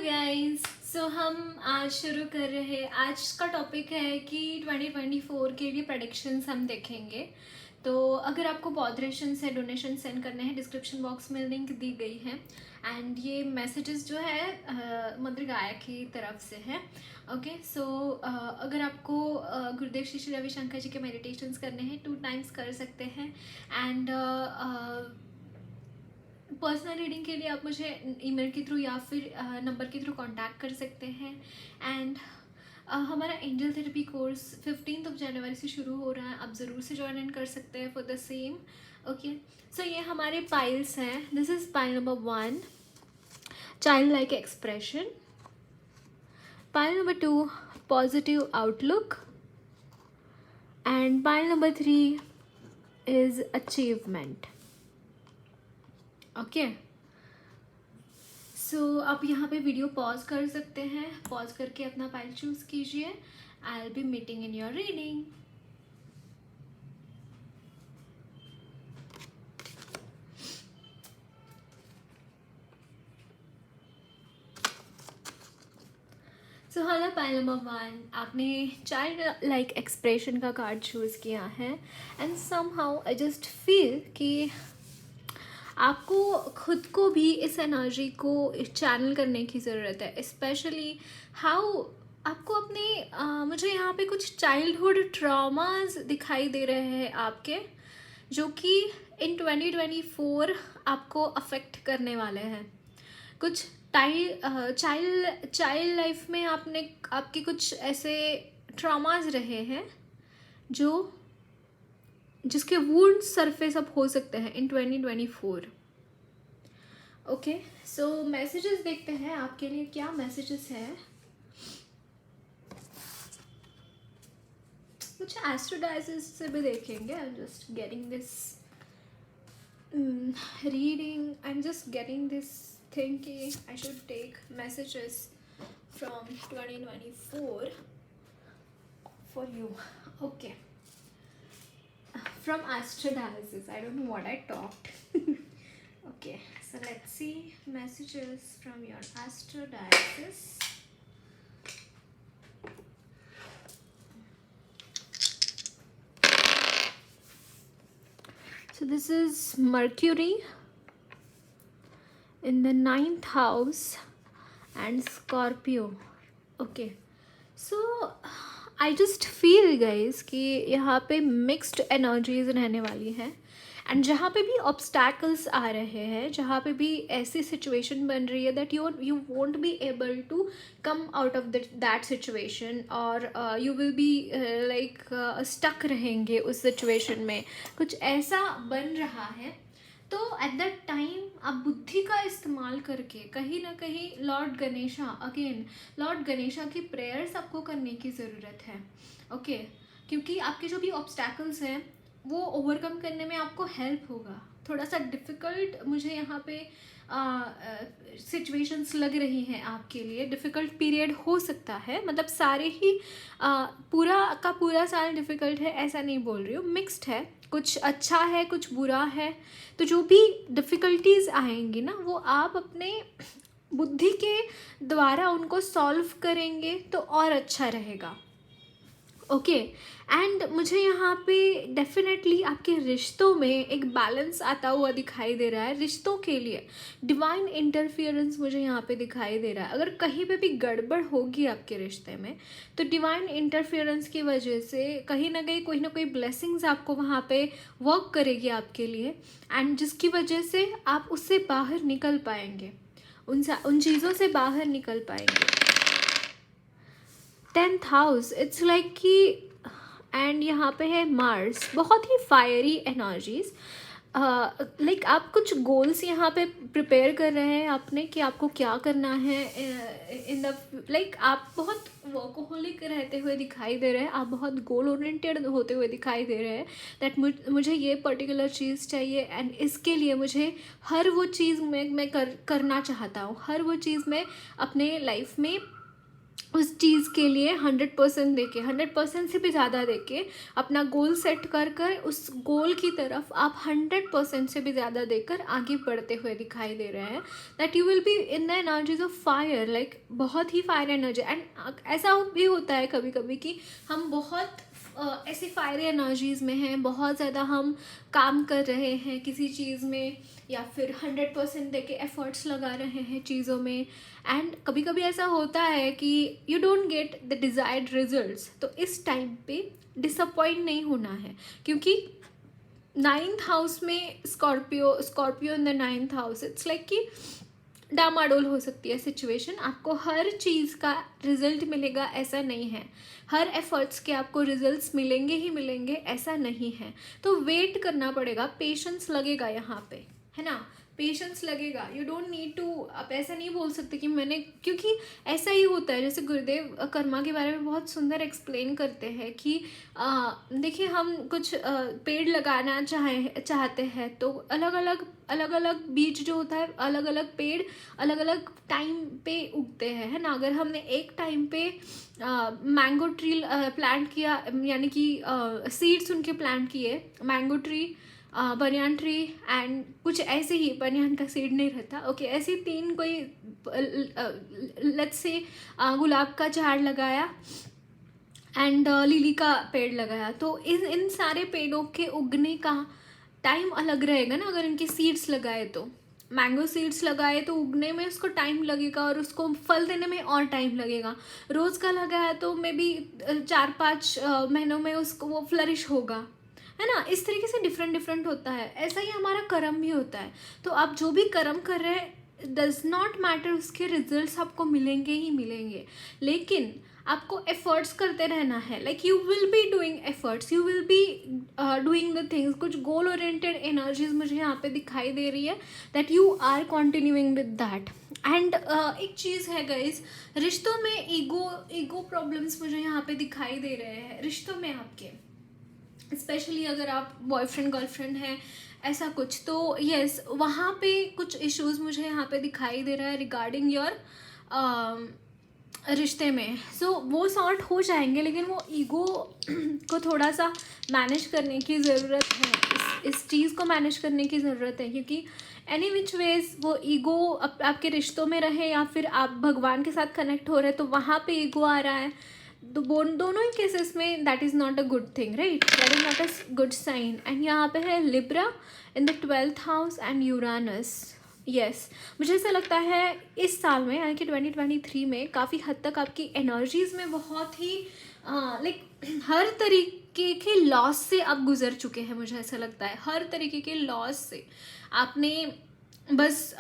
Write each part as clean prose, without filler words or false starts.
Guys, सो हम आज शुरू कर रहे हैं। आज का टॉपिक है कि 2024 के लिए प्रेडिक्शंस हम देखेंगे। तो अगर आपको बॉदरेशन से डोनेशन सेंड करने हैं, डिस्क्रिप्शन बॉक्स में लिंक दी गई है। एंड ये मैसेजेस जो है मदर गाया की तरफ से है। ओके, सो अगर आपको गुरुदेव श्री श्री रविशंकर जी के मेडिटेशंस करने हैं 2 टाइम्स कर सकते हैं। एंड पर्सनल रीडिंग के लिए आप मुझे ईमेल के थ्रू या फिर नंबर के थ्रू कांटेक्ट कर सकते हैं। एंड हमारा एंजल थेरेपी कोर्स 15 जनवरी से शुरू हो रहा है, आप ज़रूर से ज्वाइन इन कर सकते हैं for the same. Okay, so ये हमारे पाइल्स हैं। This is pile number 1, child like expression. Pile number 2, positive outlook. And pile number 3 is achievement. Okay, so आप यहाँ पे वीडियो पॉज कर सकते हैं। पॉज करके अपना फाइल चूज कीजिए। I will be meeting in your reading. So hello, pile number 1, आपने चाइल्ड लाइक एक्सप्रेशन का कार्ड चूज़ किया है। And somehow I just feel कि आपको खुद को भी इस एनर्जी को चैनल करने की ज़रूरत है। स्पेशली हाउ आपको अपने मुझे यहाँ पे कुछ चाइल्डहुड ट्रॉमास दिखाई दे रहे हैं आपके, जो कि इन 2024 आपको अफेक्ट करने वाले हैं। कुछ चाइल्ड लाइफ में आपके कुछ ऐसे ट्रॉमास रहे हैं जो जिसके वुंड सरफेस अप हो सकते हैं इन 2024। ओके, सो मैसेजेस देखते हैं आपके लिए क्या मैसेजेस है। कुछ एस्ट्रोडाइसिस से भी देखेंगे। I am just getting this reading, I am just getting this thing कि I should take messages from 2024 for you. Okay, from astrodiasis. I don't know what I talked. Okay, so let's see messages from your astrodiasis. So this is Mercury in the 9th house and Scorpio. Okay, so I just feel guys कि यहाँ पे mixed energies रहने वाली हैं। And जहाँ पे भी obstacles आ रहे हैं, जहाँ पे भी ऐसी सिचुएशन बन रही है that you won't be able to come out of that situation, और you will be like stuck रहेंगे उस सिचुएशन में, कुछ ऐसा बन रहा है। तो एट दैट टाइम आप बुद्धि का इस्तेमाल करके कहीं ना कहीं लॉर्ड गणेशा की प्रेयर्स आपको करने की ज़रूरत है। ओके, क्योंकि आपके जो भी ऑब्स्टैकल्स हैं वो ओवरकम करने में आपको हेल्प होगा। थोड़ा सा डिफ़िकल्ट मुझे यहाँ पे सिचुएशंस लग रही हैं आपके लिए। डिफ़िकल्ट पीरियड हो सकता है, मतलब सारे ही पूरा का पूरा साल डिफ़िकल्ट है ऐसा नहीं बोल रही हूँ, मिक्स्ड है, कुछ अच्छा है कुछ बुरा है। तो जो भी डिफ़िकल्टीज़ आएंगी ना, वो आप अपने बुद्धि के द्वारा उनको सॉल्व करेंगे तो और अच्छा रहेगा। ओके, एंड मुझे यहाँ पे डेफिनेटली आपके रिश्तों में एक बैलेंस आता हुआ दिखाई दे रहा है। रिश्तों के लिए डिवाइन इंटरफियरेंस मुझे यहाँ पे दिखाई दे रहा है। अगर कहीं पे भी गड़बड़ होगी आपके रिश्ते में, तो डिवाइन इंटरफियरेंस की वजह से कहीं ना कहीं कोई ना कोई ब्लेसिंग्स आपको वहाँ पे वर्क करेगी आपके लिए, एंड जिसकी वजह से आप उससे बाहर निकल पाएंगे, उन चीज़ों से बाहर निकल पाएंगे। 10th हाउस, इट्स लाइक कि एंड यहाँ पे है मार्स, बहुत ही फायरी एनर्जीज। लाइक आप कुछ गोल्स यहाँ पे प्रिपेयर कर रहे हैं आपने कि आपको क्या करना है इन द लाइक आप बहुत वर्कोहोलिक रहते हुए दिखाई दे रहे हैं, आप बहुत गोल ओरिएंटेड होते हुए दिखाई दे रहे हैं। दैट मुझे ये पर्टिकुलर चीज़ चाहिए, एंड इसके लिए मुझे हर वो चीज़ मैं करना चाहता हूँ, हर वो चीज़ मैं अपने लाइफ में उस चीज़ के लिए 100% देके, 100% से भी ज़्यादा देके अपना गोल सेट कर कर उस गोल की तरफ आप 100% से भी ज़्यादा देकर आगे बढ़ते हुए दिखाई दे रहे हैं, that you will B in the energies of fire, like बहुत ही फायर एनर्जी। एंड ऐसा भी होता है कभी कभी कि हम बहुत ऐसे फायरी एनर्जीज़ में हैं, बहुत ज़्यादा हम काम कर रहे हैं किसी चीज़ में, या फिर 100% देके एफर्ट्स लगा रहे हैं चीज़ों में, एंड कभी कभी ऐसा होता है कि you don't get the desired results. तो इस टाइम पे डिसअपॉइंट नहीं होना है, क्योंकि 9th हाउस में Scorpio in the 9th house, it's like कि डामाडोल हो सकती है सिचुएशन। आपको हर चीज़ का रिजल्ट मिलेगा ऐसा नहीं है, हर एफर्ट्स के आपको रिजल्ट्स मिलेंगे ही मिलेंगे ऐसा नहीं है। तो वेट करना पड़ेगा, पेशेंस लगेगा यहाँ पे, है ना, पेशेंस लगेगा। यू डोंट नीड टू, आप ऐसा नहीं बोल सकते कि मैंने, क्योंकि ऐसा ही होता है। जैसे गुरुदेव कर्मा के बारे में बहुत सुंदर एक्सप्लेन करते हैं कि देखिए हम कुछ पेड़ लगाना चाहते हैं, तो अलग अलग बीज जो होता है, अलग अलग पेड़ अलग अलग टाइम पे उगते हैं, है ना। अगर हमने एक टाइम पे मैंगो ट्री प्लांट किया, यानी कि सीड्स उनके प्लांट किए, mango tree, banyan tree and कुछ ऐसे ही, बनियान का सीड नहीं रहता, ओके, ऐसे 3 कोई लेट्स से गुलाब का झाड़ लगाया एंड लिली का पेड़ लगाया, तो इन सारे पेड़ों के उगने का टाइम अलग रहेगा ना। अगर इनके सीड्स लगाए, तो मैंगो सीड्स लगाए तो उगने में उसको टाइम लगेगा और उसको फल देने में और टाइम लगेगा। रोज़ का लगाया तो मे बी 4-5 महीनों में उसको वो फ्लरिश होगा, है ना। इस तरीके से डिफरेंट होता है। ऐसा ही हमारा कर्म भी होता है। तो आप जो भी कर्म कर रहे हैं, डज नॉट मैटर, उसके रिजल्ट्स आपको मिलेंगे ही मिलेंगे, लेकिन आपको एफर्ट्स करते रहना है। Like you will be doing efforts, you will be doing the things. कुछ गोल ओरिएंटेड एनर्जीज मुझे यहाँ पे दिखाई दे रही है, that you are continuing with that. And एक चीज़ है गाइज, रिश्तों में ईगो प्रॉब्लम्स मुझे यहाँ पे दिखाई दे रहे हैं रिश्तों में आपके, स्पेशली अगर आप बॉयफ्रेंड गर्लफ्रेंड हैं ऐसा कुछ, तो यस वहाँ पे कुछ इश्यूज मुझे यहाँ पे दिखाई दे रहा है रिगार्डिंग योर रिश्ते में। सो वो सॉर्ट हो जाएंगे, लेकिन वो ईगो को थोड़ा सा मैनेज करने की ज़रूरत है, इस चीज़ को मैनेज करने की ज़रूरत है, क्योंकि एनी विच वेज वो ईगो आपके रिश्तों में रहे या फिर आप भगवान के साथ कनेक्ट हो रहे हैं, तो वहाँ पे ईगो आ रहा है, तो दोनों ही केसेस में that is not a good thing, right, that is not a good sign. And यहाँ पे है Libra in the 12th house and Uranus. Yes, मुझे ऐसा लगता है इस साल में, यानी कि 2023 में काफ़ी हद तक आपकी एनर्जीज़ में बहुत ही लाइक हर तरीके के लॉस से आप गुजर चुके हैं। मुझे ऐसा लगता है हर तरीके के लॉस से आपने बस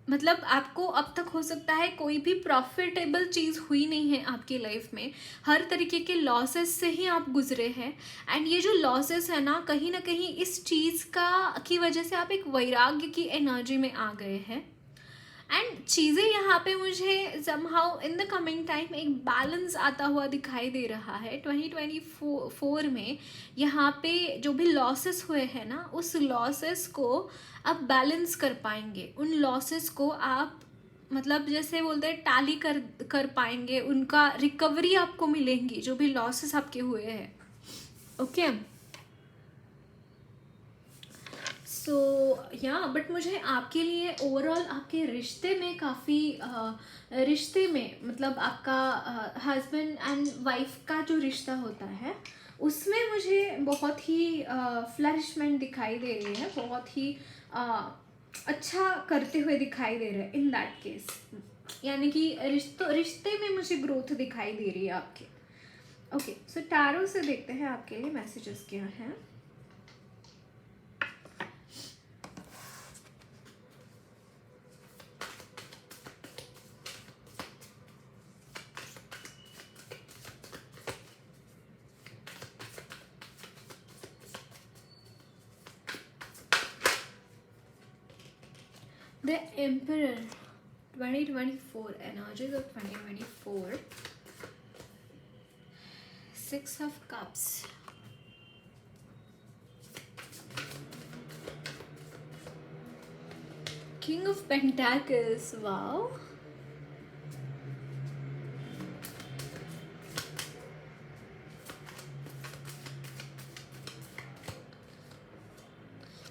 मतलब आपको अब तक हो सकता है कोई भी प्रॉफिटेबल चीज़ हुई नहीं है आपकी लाइफ में, हर तरीके के लॉसेस से ही आप गुजरे हैं। एंड ये जो लॉसेस है ना कहीं इस चीज़ की वजह से आप एक वैराग्य की एनर्जी में आ गए हैं। एंड चीज़ें यहाँ पे मुझे somehow in the coming time एक बैलेंस आता हुआ दिखाई दे रहा है 2024 में। यहाँ पे जो भी लॉसेस हुए हैं ना, उस लॉसेस को आप बैलेंस कर पाएंगे, उन लॉसेस को आप मतलब जैसे बोलते हैं टाली कर पाएंगे, उनका रिकवरी आपको मिलेंगी जो भी लॉसेस आपके हुए हैं, ओके। सो या बट मुझे आपके लिए ओवरऑल आपके रिश्ते में काफ़ी रिश्ते में मतलब आपका हस्बैंड एंड वाइफ का जो रिश्ता होता है उसमें मुझे बहुत ही फ्लरिशमेंट दिखाई दे रही है, बहुत ही अच्छा करते हुए दिखाई दे रहे हैं इन दैट केस, यानी कि रिश्ते में मुझे ग्रोथ दिखाई दे रही है आपके। ओके, सो टैरो से देखते हैं आपके लिए मैसेजेस क्या हैं। The Emperor 2024 energies of 2024, 6 of Cups, King of Pentacles, wow,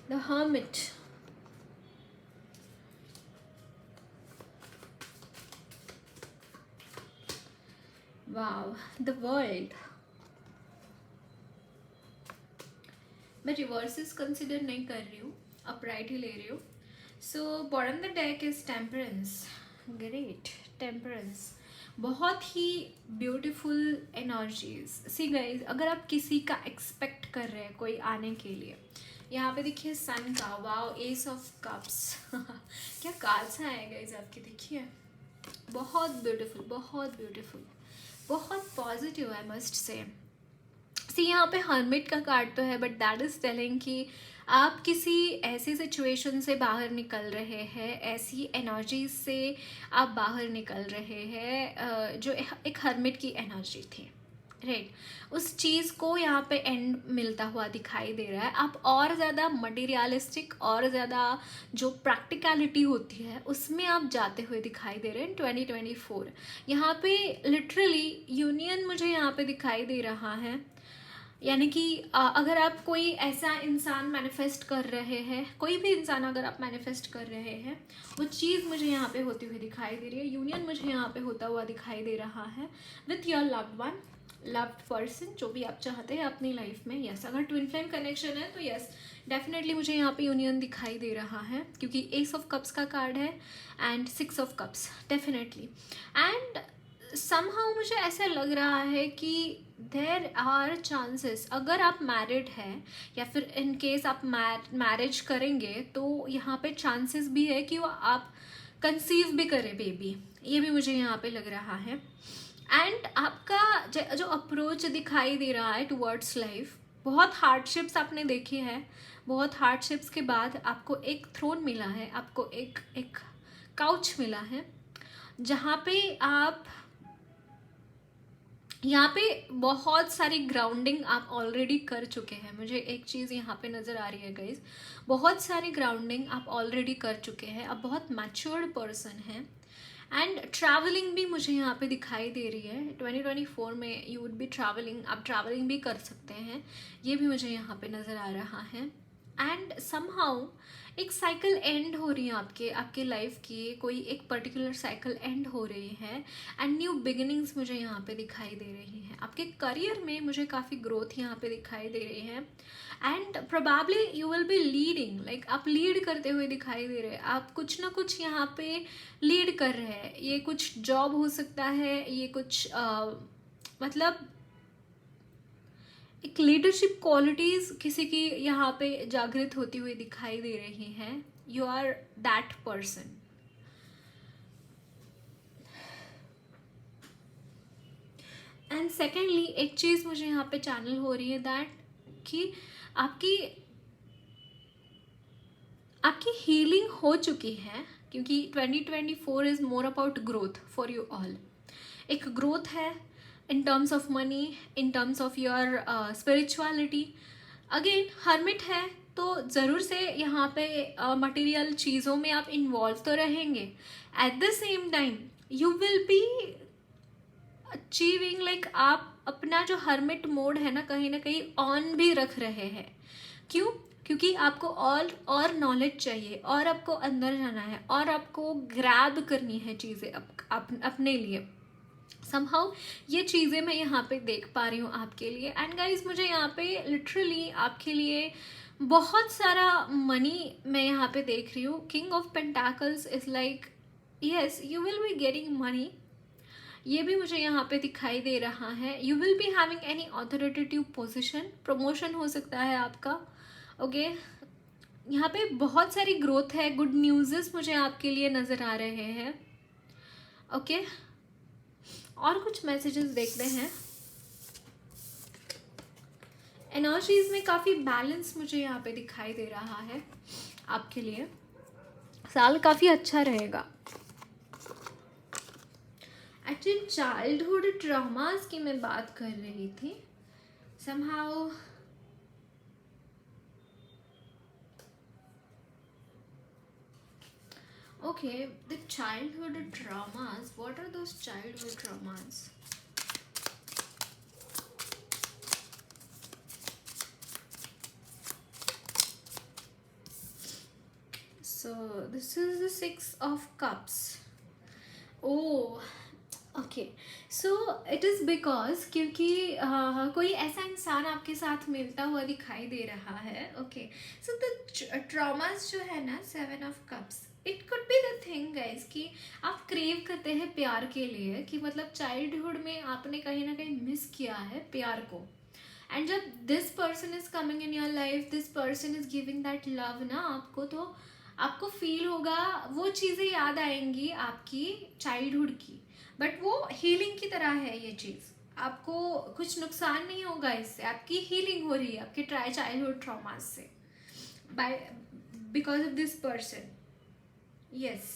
the hermit, wow, the world. मैं रिवर्सेस कंसिडर नहीं कर रही हूँ, अपराइट ही ले रही हूँ। So bottom the deck is temperance, great, temperance, बहुत ही ब्यूटीफुल एनर्जीज। सी गाइज, अगर आप किसी का एक्सपेक्ट कर रहे हैं कोई आने के लिए, यहाँ पे देखिए सन का, वाव, एस ऑफ कप्स क्या कार्ड्स आए गाइज आपके, देखिए बहुत ब्यूटीफुल, बहुत ब्यूटीफुल, बहुत पॉजिटिव, आई मस्ट से। सी यहाँ पे हर्मिट का कार्ड तो है, बट दैट इज टेलिंग कि आप किसी ऐसी सिचुएशन से बाहर निकल रहे हैं, ऐसी एनर्जी से आप बाहर निकल रहे हैं जो एक हर्मिट की एनर्जी थी, राइट। उस चीज़ को यहाँ पे एंड मिलता हुआ दिखाई दे रहा है। आप और ज़्यादा मटीरियलिस्टिक, और ज़्यादा जो प्रैक्टिकलिटी होती है उसमें आप जाते हुए दिखाई दे रहे हैं 2024। यहाँ पे लिटरली यूनियन मुझे यहाँ पे दिखाई दे रहा है, यानी कि अगर आप कोई ऐसा इंसान मैनिफेस्ट कर रहे हैं, कोई भी इंसान अगर आप मैनिफेस्ट कर रहे हैं, वो चीज़ मुझे यहाँ पे होती हुई दिखाई दे रही है। यूनियन मुझे यहाँ पे होता हुआ दिखाई दे रहा है with your loved one, loved person, जो भी आप चाहते हैं अपनी लाइफ में। यस, अगर ट्विन फ्लेम कनेक्शन है तो यस, डेफिनेटली मुझे यहाँ पे यूनियन दिखाई दे रहा है, क्योंकि एस ऑफ कप्स का कार्ड है and 6 of cups, definitely. And somehow मुझे ऐसा लग रहा है कि देर आर चांसेस, अगर आप मैरिड हैं या फिर इन केस आप मैरिज करेंगे, तो यहाँ पे चांसेस भी है कि वो आप कंसीव भी करें बेबी, ये भी मुझे यहाँ पे लग रहा है। एंड आपका जो अप्रोच दिखाई दे रहा है टुवर्ड्स लाइफ, बहुत हार्डशिप्स आपने देखी है, बहुत हार्डशिप्स के बाद आपको एक थ्रोन मिला है, आपको एक काउच मिला है, जहाँ पे आप, यहाँ पे बहुत सारी ग्राउंडिंग आप ऑलरेडी कर चुके हैं। मुझे एक चीज़ यहाँ पे नज़र आ रही है गाइज, बहुत सारी ग्राउंडिंग आप ऑलरेडी कर चुके हैं, आप बहुत मैच्योर्ड पर्सन हैं। एंड ट्रैवलिंग भी मुझे यहाँ पे दिखाई दे रही है 2024 में, यू वुड बी ट्रैवलिंग, आप ट्रैवलिंग भी कर सकते हैं, ये भी मुझे यहाँ पे नज़र आ रहा है। एंड समहाउ एक साइकिल एंड हो रही है आपके लाइफ की, कोई एक पर्टिकुलर साइकिल एंड हो रही है एंड न्यू बिगिनिंग्स मुझे यहाँ पे दिखाई दे रही हैं। आपके करियर में मुझे काफ़ी ग्रोथ यहाँ पे दिखाई दे रही है and probably you will be leading, like आप लीड करते हुए दिखाई दे रहे हैं, आप कुछ ना कुछ यहाँ पे लीड कर रहे हैं। ये कुछ जॉब हो सकता है, ये कुछ मतलब एक लीडरशिप क्वालिटीज़ किसी की यहाँ पे जागृत होती हुई दिखाई दे रही हैं। You are that person. And secondly एक चीज़ मुझे यहाँ पे चैनल हो रही है दैट कि आपकी हीलिंग हो चुकी है, क्योंकि 2024 is more about growth for you all. एक ग्रोथ है in terms of money, in terms of your spirituality। Again hermit है तो ज़रूर से यहाँ पे मटेरियल चीज़ों में आप इन्वॉल्व तो रहेंगे, at the same time you will be achieving, like आप अपना जो हर्मिट मोड है ना कहीं ऑन भी रख रहे हैं। क्यों? क्योंकि आपको और नॉलेज चाहिए, और आपको अंदर जाना है, और आपको ग्रैब करनी है चीज़ें अपने लिए। समहाउ ये चीज़ें मैं यहाँ पे देख पा रही हूँ आपके लिए। एंड गाइज मुझे यहाँ पे लिटरली आपके लिए बहुत सारा मनी मैं यहाँ पे देख रही हूँ। King of pentacles is like yes, you will be getting money, ये भी मुझे यहाँ पे दिखाई दे रहा है। You will be having any authoritative position, promotion हो सकता है आपका। ओके यहाँ पे बहुत सारी ग्रोथ है, गुड न्यूज़ मुझे आपके लिए नज़र आ रहे हैं। ओके और कुछ मैसेजेस देखते हैं। एनर्जीज में काफ़ी बैलेंस मुझे यहाँ पे दिखाई दे रहा है आपके लिए, साल काफ़ी अच्छा रहेगा। एक्चुअली चाइल्डहुड ट्रॉमास की मैं बात कर रही थी somehow. Okay, the childhood traumas. What are those childhood traumas? So this is the 6 of Cups. Oh, okay so it is because क्योंकि कोई ऐसा इंसान आपके साथ मिलता हुआ दिखाई दे रहा है. ओके सो द ट्रॉमास जो है ना 7 of Cups, it could be the thing guys कि आप क्रेव करते हैं प्यार के लिए, कि मतलब चाइल्डहुड में आपने कहीं ना कहीं मिस किया है प्यार को. एंड जब this person is coming in your life, this person is giving that love ना आपको, तो आपको फील होगा, वो चीज़ें याद आएंगी आपकी चाइल्डहुड की. बट वो हीलिंग की तरह है ये चीज़, आपको कुछ नुकसान नहीं होगा इससे, आपकी हीलिंग हो रही है आपके चाइल्डहुड ट्रॉमास से by because of this person. Yes.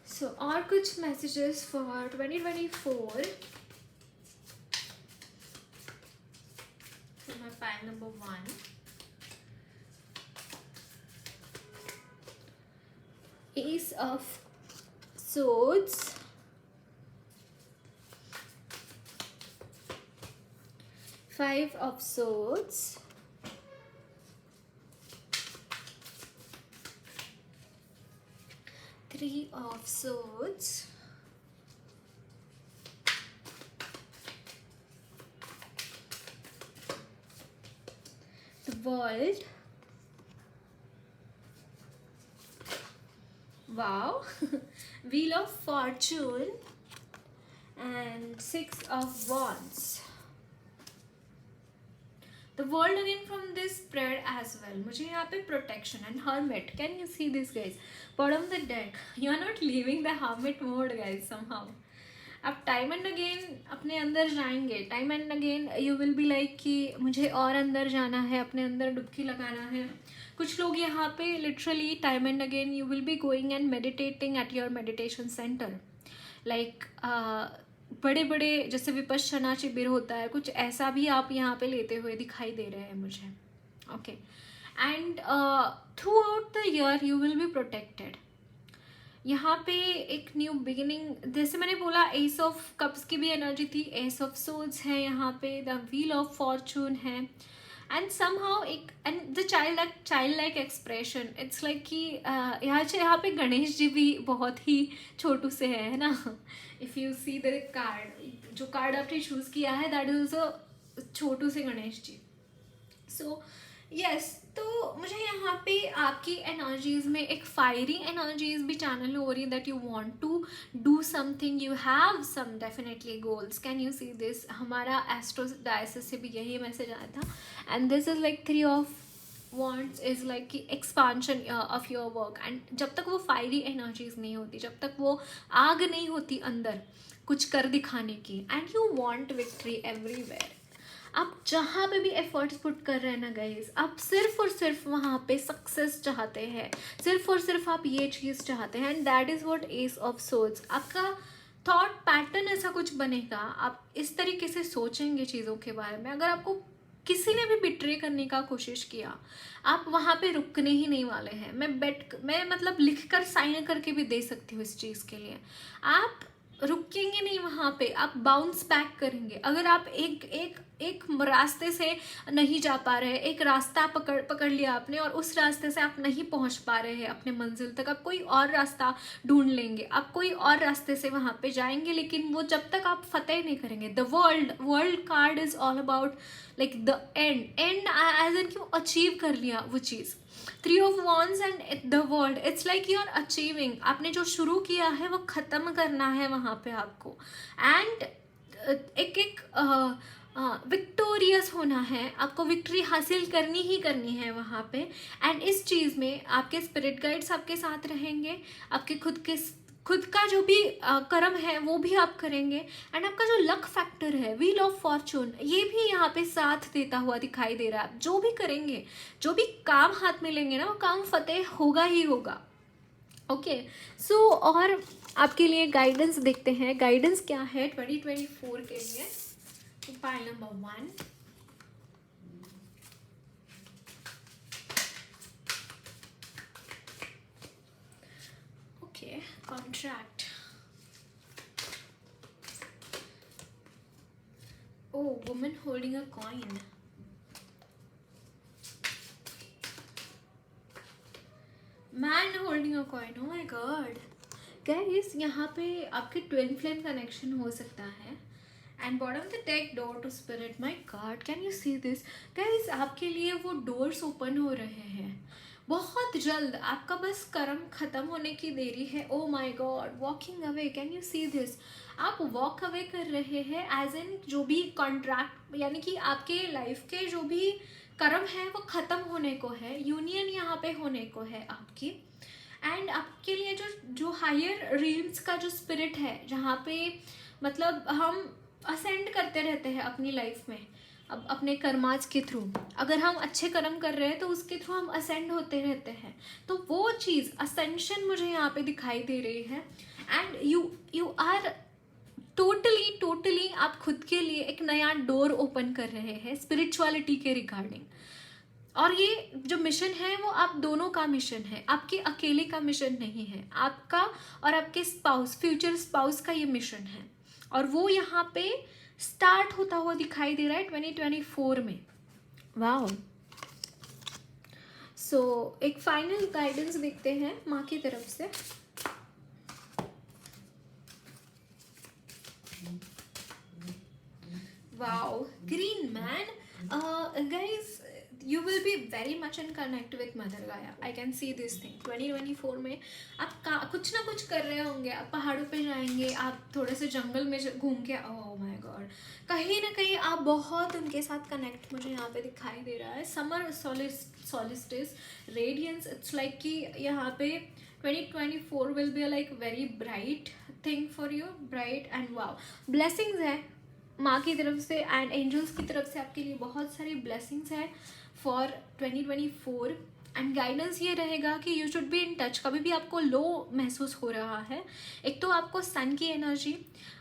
So और कुछ messages for 2024 for my pile number 1. Ace of Swords, Five of Swords, Three of Swords, the World. Wow. Wheel of Fortune and 6 of Wands. The World again from this spread as well. मुझे यहाँ पे protection and Hermit. Can you see this guys? Bottom of the deck. You are not leaving the Hermit mode guys somehow. आप time and again अपने अंदर जाएंगे, time and again you will be like कि मुझे और अंदर जाना है, अपने अंदर डुबकी लगाना है. कुछ लोग यहाँ पे literally time and again you will be going and meditating at your meditation centre. Like बड़े बड़े जैसे विपश्यना शिविर होता है, कुछ ऐसा भी आप यहाँ पे लेते हुए दिखाई दे रहे हैं मुझे. Okay and through out the year you will be protected. यहाँ पे एक न्यू बिगिनिंग, जैसे मैंने बोला एस ऑफ कप्स की भी एनर्जी थी, एस ऑफ सोल्स है यहाँ पे, द व्हील ऑफ फॉर्चून है एंड समहाउ एक and the child like expression. It's like कि यहाँ पे गणेश जी भी बहुत ही छोटू से है ना. If you see the card, जो कार्ड आपने चूज़ किया है दैट इज ऑल्सो छोटू से गणेश जी. सो यस, तो मुझे यहाँ पे आपकी एनर्जीज में एक फायरी एनर्जीज भी चैनल हो रही है that you want to do something, you have some definitely goals. Can you see this? हमारा एस्ट्रो डायसिस से भी यही मैसेज आया था. And this is like 3 of Wands is like कि एक्सपांशन ऑफ योर वर्क. एंड जब तक वो फायरी एनर्जीज नहीं होती, जब तक वो आग नहीं होती अंदर कुछ कर दिखाने की, and you want victory everywhere. आप जहाँ पे भी एफर्ट्स पुट कर रहे हैं ना गाइज, आप सिर्फ और सिर्फ वहाँ पे सक्सेस चाहते हैं, सिर्फ और सिर्फ आप ये चीज़ चाहते हैं. And that is what S of swords, आपका थॉट पैटर्न ऐसा कुछ बनेगा, आप इस तरीके से सोचेंगे चीज़ों के बारे में. अगर आपको किसी ने भी बिट्रे करने का कोशिश किया, आप वहाँ पे रुकने ही नहीं वाले हैं. मैं मतलब लिख कर साइन करके भी दे सकती हूँ इस चीज़ के लिए. आप रुकेंगे नहीं वहाँ पे, आप बाउंस बैक करेंगे. अगर आप एक रास्ते से नहीं जा पा रहे, एक रास्ता पकड़ लिया आपने और उस रास्ते से आप नहीं पहुँच पा रहे हैं अपने मंजिल तक, आप कोई और रास्ता ढूंढ लेंगे, आप कोई और रास्ते से वहाँ पे जाएंगे. लेकिन वो जब तक आप फतेह नहीं करेंगे, the world card is all about like the end as an क्यों अचीव कर लिया वो चीज़. 3 of Wands and the world, it's like you are achieving. आपने जो शुरू किया है वो ख़त्म करना है वहाँ पे आपको. एंड एक विक्टोरियस होना है, आपको विक्ट्री हासिल करनी ही करनी है वहाँ पे. एंड इस चीज़ में आपके स्पिरिट गाइड्स आपके साथ रहेंगे, आपके खुद का जो भी कर्म है वो भी आप करेंगे. एंड आपका जो लक फैक्टर है, व्हील ऑफ फॉर्चून, ये भी यहाँ पे साथ देता हुआ दिखाई दे रहा है. आप जो भी करेंगे, जो भी काम हाथ में लेंगे ना, वो काम फतेह होगा ही होगा. ओके सो और आपके लिए गाइडेंस देखते हैं. गाइडेंस क्या है 2024 के लिए? Pile number 1. Okay, contract. Oh, woman holding a coin. Man holding a coin, oh my god. Guys यहाँ पे आपके ट्विन फ्लेम कनेक्शन हो सकता है। And bottom the deck door to spirit, my god can you see this. Guys आपके लिए वो doors open हो रहे हैं बहुत जल्द, आपका बस कर्म खत्म होने की देरी है। ओ my God, walking away, can you see this. आप वॉक अवे कर रहे हैं एज एन जो भी कॉन्ट्रैक्ट, यानी कि आपके लाइफ के जो भी कर्म है वो ख़त्म होने को है, यूनियन यहाँ पे होने को है आपकी। एंड आपके लिए जो जो हायर रीम्स का जो स्पिरिट है, जहाँ पे मतलब हम असेंड करते रहते हैं अपनी लाइफ में, अब अपने कर्माज के थ्रू अगर हम अच्छे कर्म कर रहे हैं तो उसके थ्रू हम असेंड होते रहते हैं। तो वो चीज़ असेंशन मुझे यहाँ पे दिखाई दे रही है। And you are totally totally आप खुद के लिए एक नया डोर ओपन कर रहे हैं स्पिरिचुअलिटी के रिगार्डिंग। और ये जो मिशन है वो आप दोनों का मिशन है, आपके अकेले का मिशन नहीं है, आपका और आपके स्पाउस, फ्यूचर स्पाउस का ये मिशन है। और वो यहाँ पे स्टार्ट होता हुआ दिखाई दे रहा है 2024 में। वाओ। सो एक फाइनल गाइडेंस देखते हैं माँ की तरफ से। Wow, green man. guys, you will be very much in connect with Mother Gaia. I can see this thing 2024 में आप कुछ ना कुछ कर रहे होंगे, आप पहाड़ों पे जाएंगे, आप थोड़े से जंगल में घूम के, ओह माय गॉड, कहीं ना कहीं आप बहुत उनके साथ कनेक्ट मुझे यहाँ पे दिखाई दे रहा है। Summer solstice radiance, it's like कि यहाँ पे 2024 will be like very bright thing for you, bright and wow. Blessings है माँ की तरफ से एंड एंजल्स की तरफ से आपके लिए बहुत सारी ब्लेसिंग्स है फॉर 2024। एंड गाइडेंस ये रहेगा कि you should be in touch. कभी भी आपको लो महसूस हो रहा है, एक तो आपको सन की एनर्जी,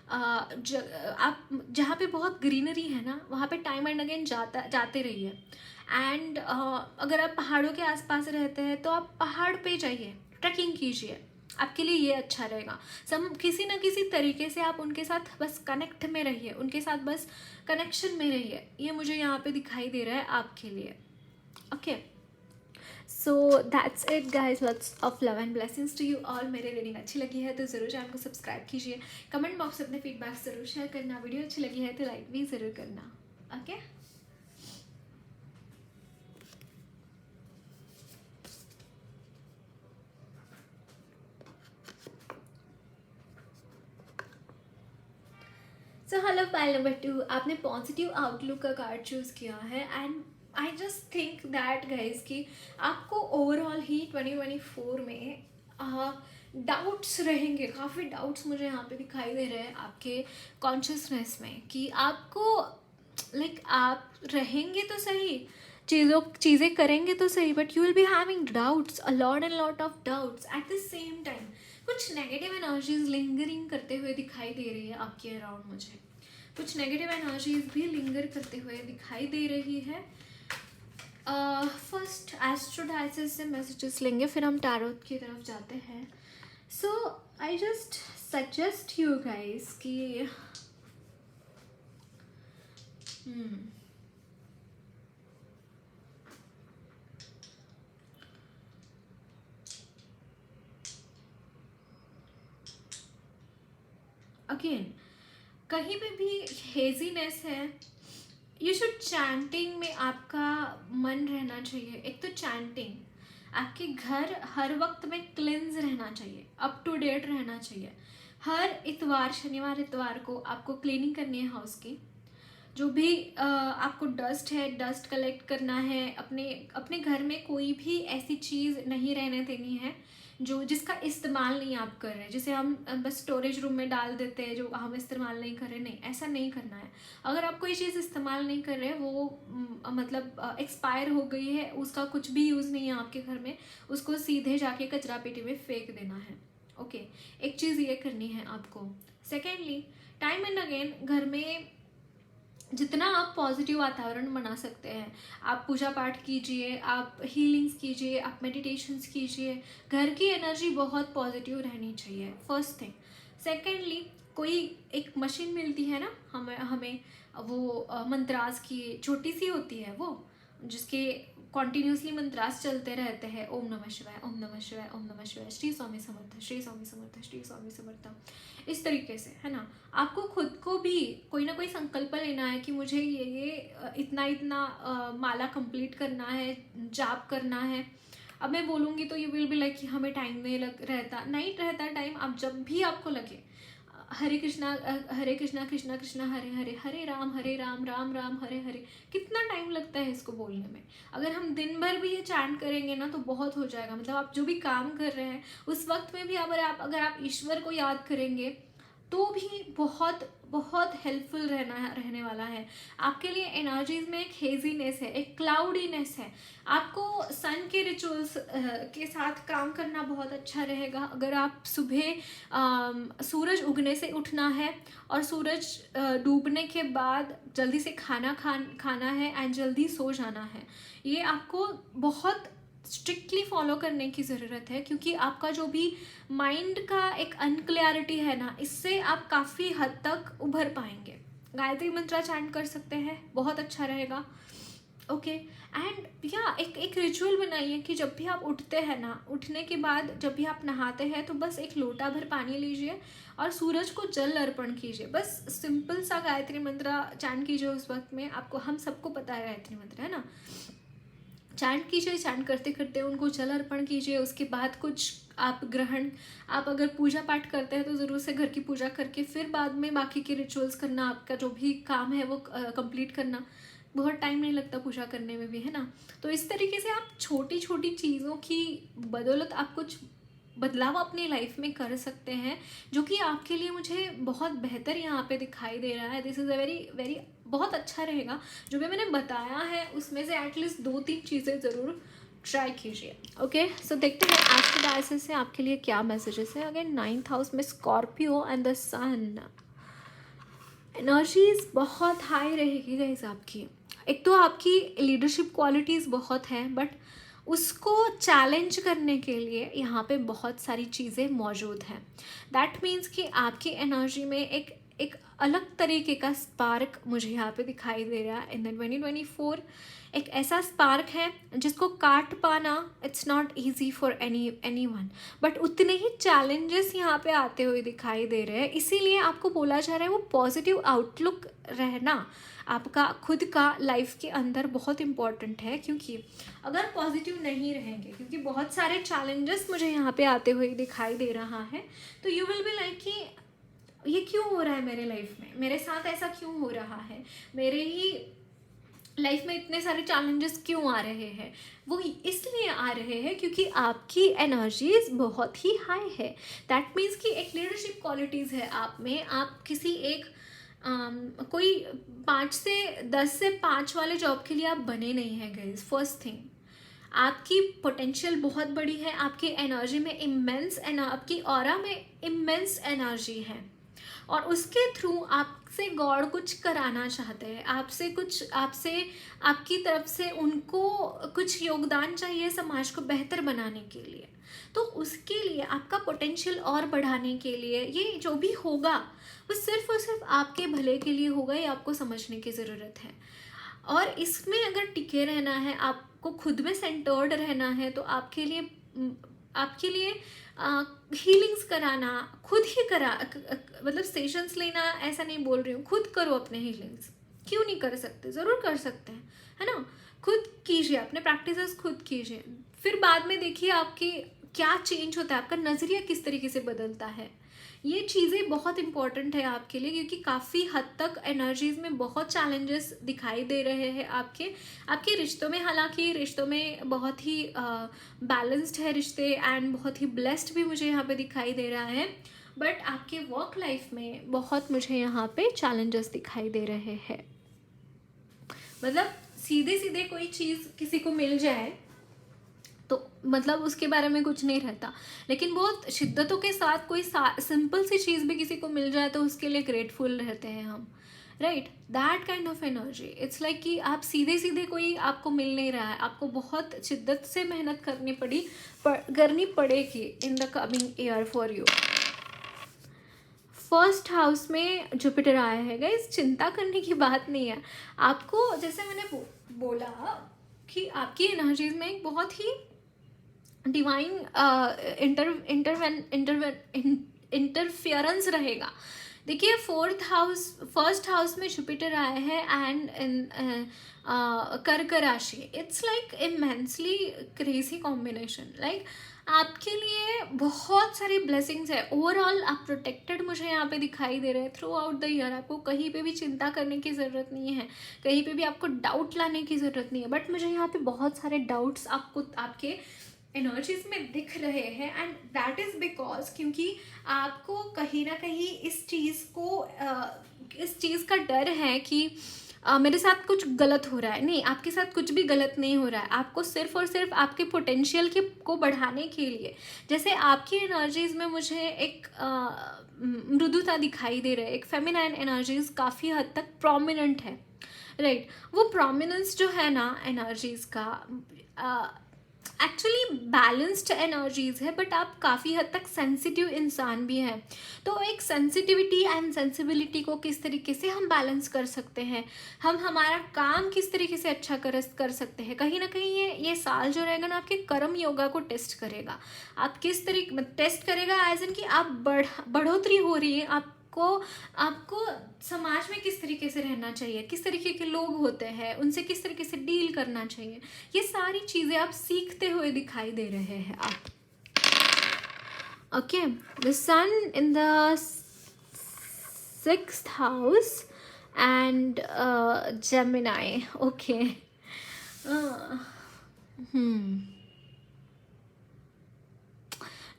आप जहाँ पे बहुत ग्रीनरी है ना वहाँ पे टाइम एंड अगेन जाते रहिए। एंड अगर आप पहाड़ों के आसपास रहते हैं तो आप पहाड़ पे जाइए, ट्रैकिंग कीजिए, आपके लिए ये अच्छा रहेगा। किसी ना किसी तरीके से आप उनके साथ बस कनेक्ट में रहिए, उनके साथ बस कनेक्शन में रहिए, ये मुझे यहाँ पे दिखाई दे रहा है आपके लिए। Okay, so that's it guys, lots of love and blessings to you all. मेरी रीडिंग अच्छी लगी है तो ज़रूर चैनल को सब्सक्राइब कीजिए, कमेंट बॉक्स में अपने फीडबैक ज़रूर शेयर करना, वीडियो अच्छी लगी है तो लाइक भी ज़रूर करना। Okay, so hello pile number 2, आपने पॉजिटिव आउटलुक का कार्ड चूज़ किया है। And I just think that guys कि आपको ओवरऑल ही 2024 में डाउट्स रहेंगे, काफ़ी डाउट्स मुझे यहाँ पे दिखाई दे रहे हैं आपके कॉन्शियसनेस में, कि आपको लाइक आप रहेंगे तो सही, चीज़ें करेंगे तो सही, but you will be having doubts, a lot and lot of doubts at the same time. कुछ नेगेटिव एनर्जीज लिंगरिंग करते हुए दिखाई दे रही है आपके अराउंड, मुझे कुछ नेगेटिव एनर्जीज भी लिंगर करते हुए दिखाई दे रही है। फर्स्ट एस्ट्रोडाइसिस से मैसेजेस लेंगे, फिर हम टैरोट की तरफ जाते हैं। So I just suggest you guys कि अगेन कहीं पे भी हेजीनेस है, यू शुड चैंटिंग में आपका मन रहना चाहिए। एक तो चैंटिंग, आपके घर हर वक्त में क्लिन्स रहना चाहिए, अप टू डेट रहना चाहिए। हर इतवार, शनिवार इतवार को आपको क्लीनिंग करनी है हाउस की। जो भी आपको डस्ट है, डस्ट कलेक्ट करना है। अपने घर में कोई भी ऐसी चीज़ नहीं रहने देनी है जिसका इस्तेमाल नहीं आप कर रहे हैं, जिसे हम बस स्टोरेज रूम में डाल देते हैं, जो हम इस्तेमाल नहीं कर रहे। नहीं, ऐसा नहीं करना है। अगर आप कोई चीज़ इस्तेमाल नहीं कर रहे, वो मतलब एक्सपायर हो गई है, उसका कुछ भी यूज़ नहीं है आपके घर में, उसको सीधे जाके कचरा पेटी में फेंक देना है। ओके, एक चीज़ ये करनी है आपको। सेकेंडली, टाइम एंड अगेन घर में जितना आप पॉजिटिव वातावरण बना सकते हैं, आप पूजा पाठ कीजिए, आप हीलिंग्स कीजिए, आप मेडिटेशंस कीजिए। घर की एनर्जी बहुत पॉजिटिव रहनी चाहिए, फर्स्ट थिंग। सेकेंडली, कोई एक मशीन मिलती है ना हमें वो मंत्रास की, छोटी सी होती है वो, जिसके कॉन्टिन्यूसली मंत्रास चलते रहते हैं, ओम नमः शिवाय, ओम नमः शिवाय, ओम नमः शिवाय, श्री स्वामी समर्थ, श्री स्वामी समर्थ, श्री स्वामी समर्थ, इस तरीके से, है ना। आपको खुद को भी कोई ना कोई संकल्प लेना है कि मुझे ये इतना इतना माला कंप्लीट करना है, जाप करना है। अब मैं बोलूँगी तो यू विल बी लाइक कि हमें टाइम नहीं नहीं रहता टाइम। आप जब भी आपको लगे, हरे कृष्णा कृष्णा कृष्णा हरे हरे, हरे राम राम राम हरे हरे, कितना टाइम लगता है इसको बोलने में। अगर हम दिन भर भी ये चैंट करेंगे ना तो बहुत हो जाएगा। मतलब आप जो भी काम कर रहे हैं उस वक्त में भी अगर आप ईश्वर को याद करेंगे तो भी बहुत बहुत हेल्पफुल रहने वाला है आपके लिए। एनर्जीज में एक हेजीनेस है, एक क्लाउडीनेस है। आपको सन के रिचुअल्स के साथ काम करना बहुत अच्छा रहेगा। अगर आप सुबह सूरज उगने से उठना है और सूरज डूबने के बाद जल्दी से खाना है एंड जल्दी सो जाना है, ये आपको बहुत स्ट्रिक्टली फॉलो करने की ज़रूरत है, क्योंकि आपका जो भी माइंड का एक अनक्लियरिटी है ना, इससे आप काफ़ी हद तक उभर पाएंगे। गायत्री मंत्र चैंट कर सकते हैं, बहुत अच्छा रहेगा। ओके एंड या एक रिचुअल बनाइए कि जब भी आप उठते हैं ना, उठने के बाद जब भी आप नहाते हैं तो बस एक लोटा भर पानी लीजिए और सूरज को जल अर्पण कीजिए। बस सिंपल सा गायत्री मंत्र चैंट कीजिए उस वक्त में। आपको, हम सबको पता है गायत्री मंत्र, है ना। चैंट कीजिए, चैंट करते करते उनको जल अर्पण कीजिए। उसके बाद कुछ आप अगर पूजा पाठ करते हैं तो ज़रूर से घर की पूजा करके फिर बाद में बाकी के रिचुअल्स करना, आपका जो भी काम है वो कंप्लीट करना। बहुत टाइम नहीं लगता पूजा करने में भी, है ना। तो इस तरीके से आप छोटी छोटी चीज़ों की बदौलत आप कुछ बदलाव अपनी लाइफ में कर सकते हैं, जो कि आपके लिए मुझे बहुत बेहतर यहाँ पे दिखाई दे रहा है। This is a very very बहुत अच्छा रहेगा। जो भी मैंने बताया है उसमें से एटलीस्ट 2-3 चीज़ें ज़रूर ट्राई कीजिए। ओके, सो देखते हैं आज के डायसिस से आपके लिए क्या मैसेजेस है। अगेन 9th हाउस में Scorpio and the sun, energies बहुत हाई रहेगी गाइस आपकी। एक तो आपकी लीडरशिप क्वालिटीज़ बहुत हैं, बट उसको चैलेंज करने के लिए यहाँ पे बहुत सारी चीज़ें मौजूद हैं। दैट मीन्स कि आपकी एनर्जी में एक अलग तरीके का स्पार्क मुझे यहाँ पे दिखाई दे रहा है इन द 2024। एक ऐसा स्पार्क है जिसको काट पाना it's not easy for any one, but उतने ही चैलेंजेस यहाँ पे आते हुए दिखाई दे रहे हैं। इसीलिए आपको बोला जा रहा है वो पॉजिटिव आउटलुक रहना आपका खुद का लाइफ के अंदर बहुत इम्पॉर्टेंट है। क्योंकि अगर पॉजिटिव नहीं रहेंगे, क्योंकि बहुत सारे चैलेंजेस मुझे यहाँ पे आते हुए दिखाई दे रहा है, तो यू विल बी लाइक कि ये क्यों हो रहा है मेरे लाइफ में, मेरे साथ ऐसा क्यों हो रहा है, मेरे ही लाइफ में इतने सारे चैलेंजेस क्यों आ रहे हैं। वो इसलिए आ रहे हैं क्योंकि आपकी एनर्जीज बहुत ही हाई है। दैट मीन्स कि एक लीडरशिप क्वालिटीज़ है आप में। आप किसी एक कोई 10 से 5 वाले जॉब के लिए आप बने नहीं हैं गाइस। फर्स्ट थिंग, आपकी पोटेंशियल बहुत बड़ी है, आपकी एनर्जी में आपकी ऑरा में इमेंस एनर्जी है, और उसके थ्रू आपसे गॉड कुछ कराना चाहते हैं, आपसे आपकी तरफ से उनको कुछ योगदान चाहिए समाज को बेहतर बनाने के लिए। तो उसके लिए आपका पोटेंशियल और बढ़ाने के लिए ये जो भी होगा वो सिर्फ और सिर्फ आपके भले के लिए होगा, ये आपको समझने की ज़रूरत है। और इसमें अगर टिके रहना है, आपको खुद में सेंटर्ड रहना है, तो आपके लिए हीलिंग्स कराना, खुद ही मतलब सेशंस लेना ऐसा नहीं बोल रही हूँ, खुद करो अपने हीलिंग्स। क्यों नहीं कर सकते, ज़रूर कर सकते हैं, है ना। खुद कीजिए, अपने प्रैक्टिसेस खुद कीजिए, फिर बाद में देखिए आपकी क्या चेंज होता है, आपका नज़रिया किस तरीके से बदलता है। ये चीज़ें बहुत इंपॉर्टेंट है आपके लिए, क्योंकि काफ़ी हद तक एनर्जीज में बहुत चैलेंजेस दिखाई दे रहे हैं आपके रिश्तों में। हालांकि रिश्तों में बहुत ही बैलेंस्ड है रिश्ते एंड बहुत ही ब्लेस्ड भी मुझे यहाँ पे दिखाई दे रहा है, बट आपके वर्क लाइफ में बहुत मुझे यहाँ पे चैलेंजेस दिखाई दे रहे हैं। मतलब सीधे सीधे कोई चीज़ किसी को मिल जाए तो मतलब उसके बारे में कुछ नहीं रहता, लेकिन बहुत शिद्दतों के साथ कोई सिंपल सी चीज़ भी किसी को मिल जाए तो उसके लिए ग्रेटफुल रहते हैं हम, right. That kind of energy, it's like कि आप सीधे सीधे कोई आपको मिल नहीं रहा है, आपको बहुत शिद्दत से मेहनत करनी पड़ेगी इन the coming year for you. First house में जुपिटर आया है गाइस, चिंता करने की बात नहीं है आपको। जैसे मैंने बोला कि आपकी एनर्जीज में एक बहुत ही डिवाइन इंटरफेरेंस रहेगा। देखिए फर्स्ट हाउस में जुपिटर आया है एंड इन कर्क राशि, it's like immensely crazy combination. Like आपके लिए बहुत सारी ब्लेसिंग्स है। ओवरऑल आप प्रोटेक्टेड मुझे यहाँ पे दिखाई दे रहे हैं थ्रू आउट द ईयर। आपको कहीं पे भी चिंता करने की ज़रूरत नहीं है, कहीं पे भी आपको डाउट लाने की ज़रूरत नहीं है। बट मुझे यहाँ पे बहुत सारे डाउट्स आपको आपके एनर्जीज में दिख रहे हैं एंड दैट इज़ बिकॉज क्योंकि आपको कहीं ना कहीं इस चीज़ का डर है कि मेरे साथ कुछ गलत हो रहा है। नहीं, आपके साथ कुछ भी गलत नहीं हो रहा है। आपको सिर्फ और सिर्फ आपके पोटेंशियल को बढ़ाने के लिए, जैसे आपकी एनर्जीज में मुझे एक मृदुता दिखाई दे रहा है, एक फेमिनाइन एनर्जीज काफ़ी हद तक प्रोमिनेंट है, राइट। वो प्रोमिनेंस जो है ना एनर्जीज का एक्चुअली बैलेंस्ड एनर्जीज है, बट आप काफ़ी हद तक सेंसिटिव इंसान भी हैं। तो एक सेंसिटिविटी एंड सेंसिबिलिटी को किस तरीके से हम बैलेंस कर सकते हैं, हम हमारा काम किस तरीके से अच्छा कर सकते हैं। कहीं ना कहीं ये साल जो रहेगा ना आपके कर्म योगा को टेस्ट करेगा। आप किस तरीके टेस्ट करेगा एज इन कि आप बढ़ोतरी हो रही है, आपको समाज में किस तरीके से रहना चाहिए, किस तरीके के लोग होते हैं उनसे किस तरीके से डील करना चाहिए, ये सारी चीज़ें आप सीखते हुए दिखाई दे रहे हैं आप। Okay, the sun in the 6th house and Gemini. Okay,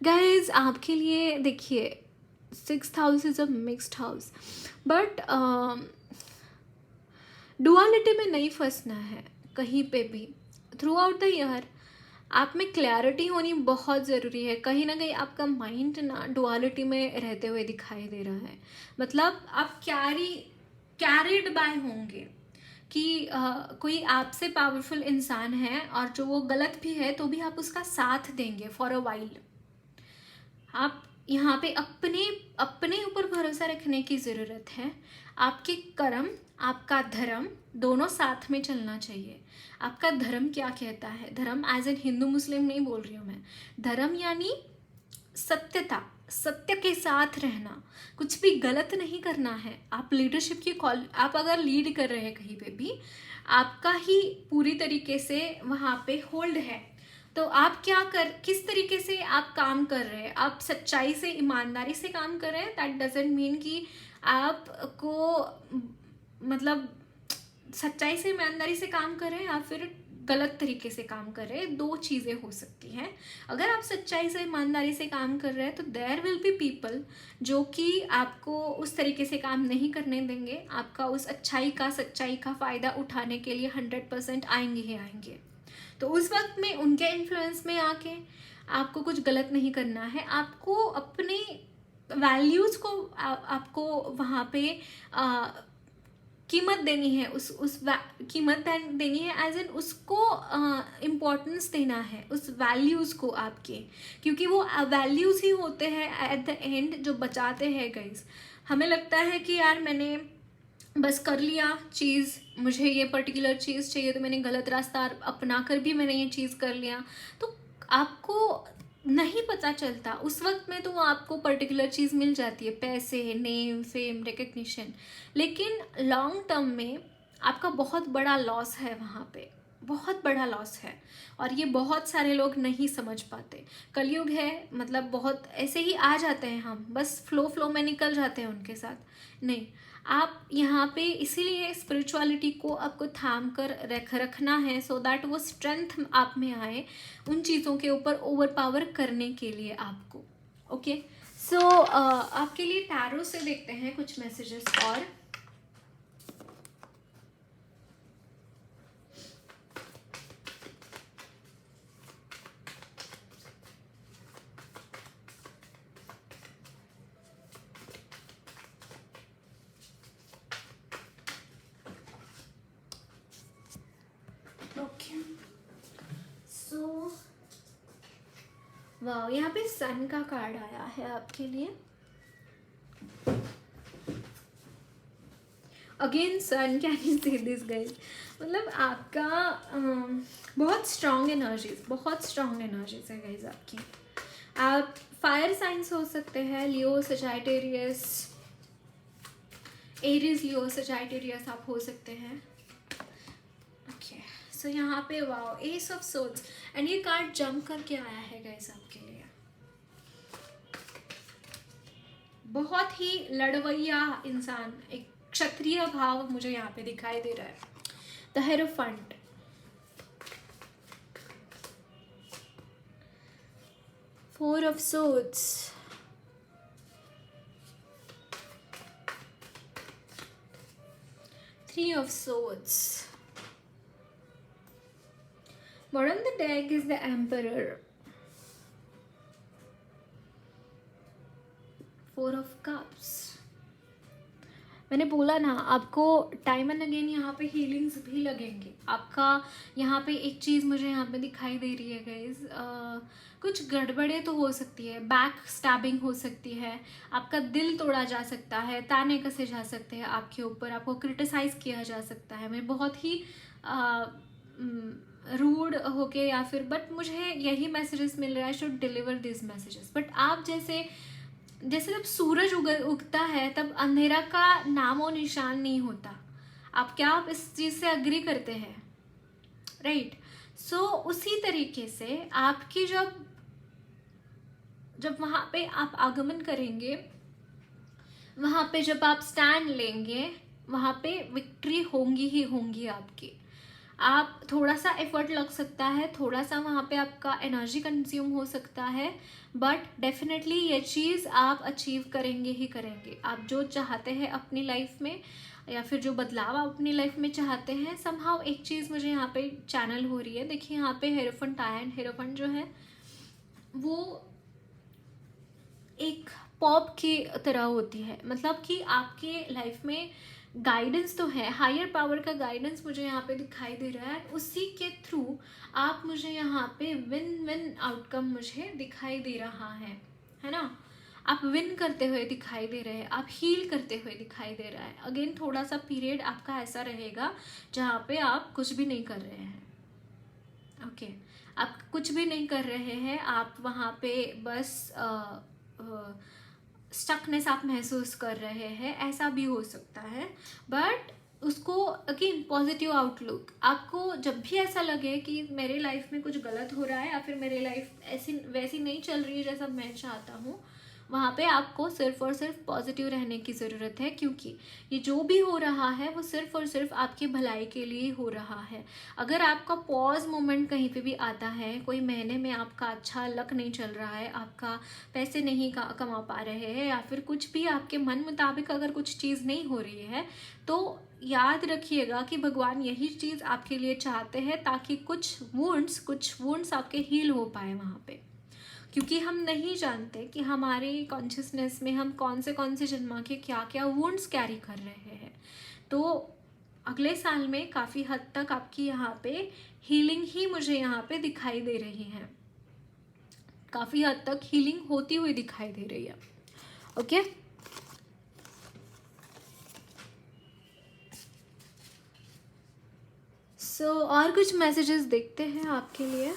guys आपके लिए देखिए 6th house is a mixed house, but duality में नहीं फंसना है कहीं पे भी। थ्रू आउट द ईयर आप में क्लैरिटी होनी बहुत ज़रूरी है। कहीं ना कहीं आपका माइंड ना डुअलिटी में रहते हुए दिखाई दे रहा है। मतलब आप कैरिड बाय होंगे कि कोई आपसे पावरफुल इंसान है और जो वो गलत भी है तो भी आप उसका साथ देंगे फॉर अ वाइल। आप यहाँ पे अपने ऊपर भरोसा रखने की ज़रूरत है। आपके कर्म, आपका धर्म दोनों साथ में चलना चाहिए। आपका धर्म क्या कहता है, धर्म एज एन हिंदू मुस्लिम नहीं बोल रही हूँ मैं, धर्म यानी सत्यता, सत्य के साथ रहना, कुछ भी गलत नहीं करना है। आप लीडरशिप की आप अगर लीड कर रहे हैं कहीं पे भी, आपका ही पूरी तरीके से वहाँ पे होल्ड है। तो आप किस तरीके से आप काम कर रहे हैं, आप सच्चाई से ईमानदारी से काम कर रहे हैं। दैट डजेंट मीन कि आपको मतलब सच्चाई से ईमानदारी से काम कर रहे हैं या फिर गलत तरीके से काम कर रहे हैं, दो चीज़ें हो सकती हैं। अगर आप सच्चाई से ईमानदारी से काम कर रहे हैं तो देयर विल बी पीपल जो कि आपको उस तरीके से काम नहीं करने देंगे। आपका उस सच्चाई का फ़ायदा उठाने के लिए 100% आएंगे ही आएंगे। तो उस वक्त में उनके इन्फ्लुएंस में आके आपको कुछ गलत नहीं करना है। आपको अपने वैल्यूज़ को आपको वहाँ पे कीमत देनी है, कीमत देनी है एज एन उसको इम्पोर्टेंस देना है उस वैल्यूज़ को आपके, क्योंकि वो वैल्यूज़ ही होते हैं एट द एंड जो बचाते हैं गाइस। हमें लगता है कि यार मैंने बस कर लिया चीज़, मुझे ये पर्टिकुलर चीज़ चाहिए तो मैंने गलत रास्ता अपना कर भी मैंने ये चीज़ कर लिया, तो आपको नहीं पता चलता उस वक्त में। तो आपको पर्टिकुलर चीज़ मिल जाती है, पैसे, नेम, फेम, रिकग्निशन, लेकिन लॉन्ग टर्म में आपका बहुत बड़ा लॉस है वहाँ पे, बहुत बड़ा लॉस है। और ये बहुत सारे लोग नहीं समझ पाते। कलयुग है, मतलब बहुत ऐसे ही आ जाते हैं हम, बस फ्लो में निकल जाते हैं उनके साथ। नहीं, आप यहाँ पे इसीलिए स्पिरिचुअलिटी को आपको थाम कर रखना है सो दैट वो स्ट्रेंथ आप में आए उन चीज़ों के ऊपर ओवर पावर करने के लिए आपको। ओके, सो आपके लिए टैरो से देखते हैं कुछ मैसेजेस। और वाह, यहाँ पे सन का कार्ड आया है आपके लिए। Again sun, can you see this guys? मतलब आपका बहुत स्ट्रॉन्ग एनर्जीज है गाइज आपकी। आप फायर साइंस हो सकते हैं, लियो, सजिटेरियस, एरीज, लियो, सजिटेरियस आप हो सकते हैं। ओके, सो यहाँ पे wow, S of swords, and ये कार्ड जंप करके आया है गाइज आपके लिए। बहुत ही लड़वैया इंसान, एक क्षत्रिय भाव मुझे यहाँ पे दिखाई दे रहा है। The hierophant, four of swords, three of swords, bottom of the deck is the emperor, four of cups। मैंने बोला ना आपको टाइम एंड अगेन यहाँ पे हीलिंग्स भी लगेंगे। आपका यहाँ पे एक चीज़ मुझे यहाँ पे दिखाई दे रही है गाइज, कुछ गड़बड़े तो हो सकती है, बैक स्टैबिंग हो सकती है, आपका दिल तोड़ा जा सकता है, ताने कसे जा सकते हैं आपके ऊपर, आपको क्रिटिसाइज़ किया जा सकता है। मैं बहुत ही रूड होके या फिर, बट मुझे यही मैसेजेस मिल रहा है, should deliver this messages. But आप जैसे जब सूरज उगता है तब अंधेरा का नामो निशान नहीं होता। आप इस चीज़ से अग्री करते हैं, राइट? सो उसी तरीके से आपकी जब वहाँ पे आप आगमन करेंगे, वहाँ पे जब आप स्टैंड लेंगे, वहाँ पे विक्ट्री होंगी ही होंगी आपकी। आप थोड़ा सा एफर्ट लग सकता है, थोड़ा सा वहाँ पे आपका एनर्जी कंज्यूम हो सकता है, बट डेफिनेटली ये चीज़ आप अचीव करेंगे ही करेंगे। आप जो चाहते हैं अपनी लाइफ में, या फिर जो बदलाव आप अपनी लाइफ में चाहते हैं, समहाउ एक चीज़ मुझे यहाँ पे चैनल हो रही है। देखिए यहाँ पे हेरोफेंट आया, एंड हेरोफेंट जो है वो एक पॉप की तरह होती है, मतलब कि आपके लाइफ में गाइडेंस तो है, हायर पावर का गाइडेंस मुझे यहाँ पे दिखाई दे रहा है, उसी के थ्रू आप मुझे यहाँ पे विन विन आउटकम मुझे दिखाई दे रहा है ना? आप विन करते हुए दिखाई दे रहे हैं, आप हील करते हुए दिखाई दे रहा है। अगेन थोड़ा सा पीरियड आपका ऐसा रहेगा जहाँ पे आप कुछ भी नहीं कर रहे हैं, ओके? आप कुछ भी नहीं कर रहे हैं, आप वहाँ पे बस स्टकनेस आप महसूस कर रहे हैं, ऐसा भी हो सकता है। बट उसको अगेन पॉजिटिव आउटलुक, आपको जब भी ऐसा लगे कि मेरे लाइफ में कुछ गलत हो रहा है या फिर मेरी लाइफ ऐसी वैसी नहीं चल रही है जैसा मैं चाहता हूँ, वहाँ पे आपको सिर्फ और सिर्फ पॉजिटिव रहने की ज़रूरत है, क्योंकि ये जो भी हो रहा है वो सिर्फ और सिर्फ आपकी भलाई के लिए हो रहा है। अगर आपका पॉज मोमेंट कहीं पे भी आता है, कोई महीने में आपका अच्छा लक नहीं चल रहा है, आपका पैसे नहीं कमा पा रहे हैं, या फिर कुछ भी आपके मन मुताबिक अगर कुछ चीज़ नहीं हो रही है, तो याद रखिएगा कि भगवान यही चीज़ आपके लिए चाहते हैं, ताकि कुछ वुंड्स आपके हील हो पाए वहाँ पे। क्योंकि हम नहीं जानते कि हमारे कॉन्शियसनेस में हम कौन से जन्म के क्या क्या वुंड्स कैरी कर रहे हैं। तो अगले साल में काफ़ी हद तक आपकी यहाँ पे हीलिंग ही मुझे यहाँ पे दिखाई दे रही है, काफ़ी हद तक हीलिंग होती हुई दिखाई दे रही है, ओके? सो और कुछ मैसेजेस देखते हैं आपके लिए।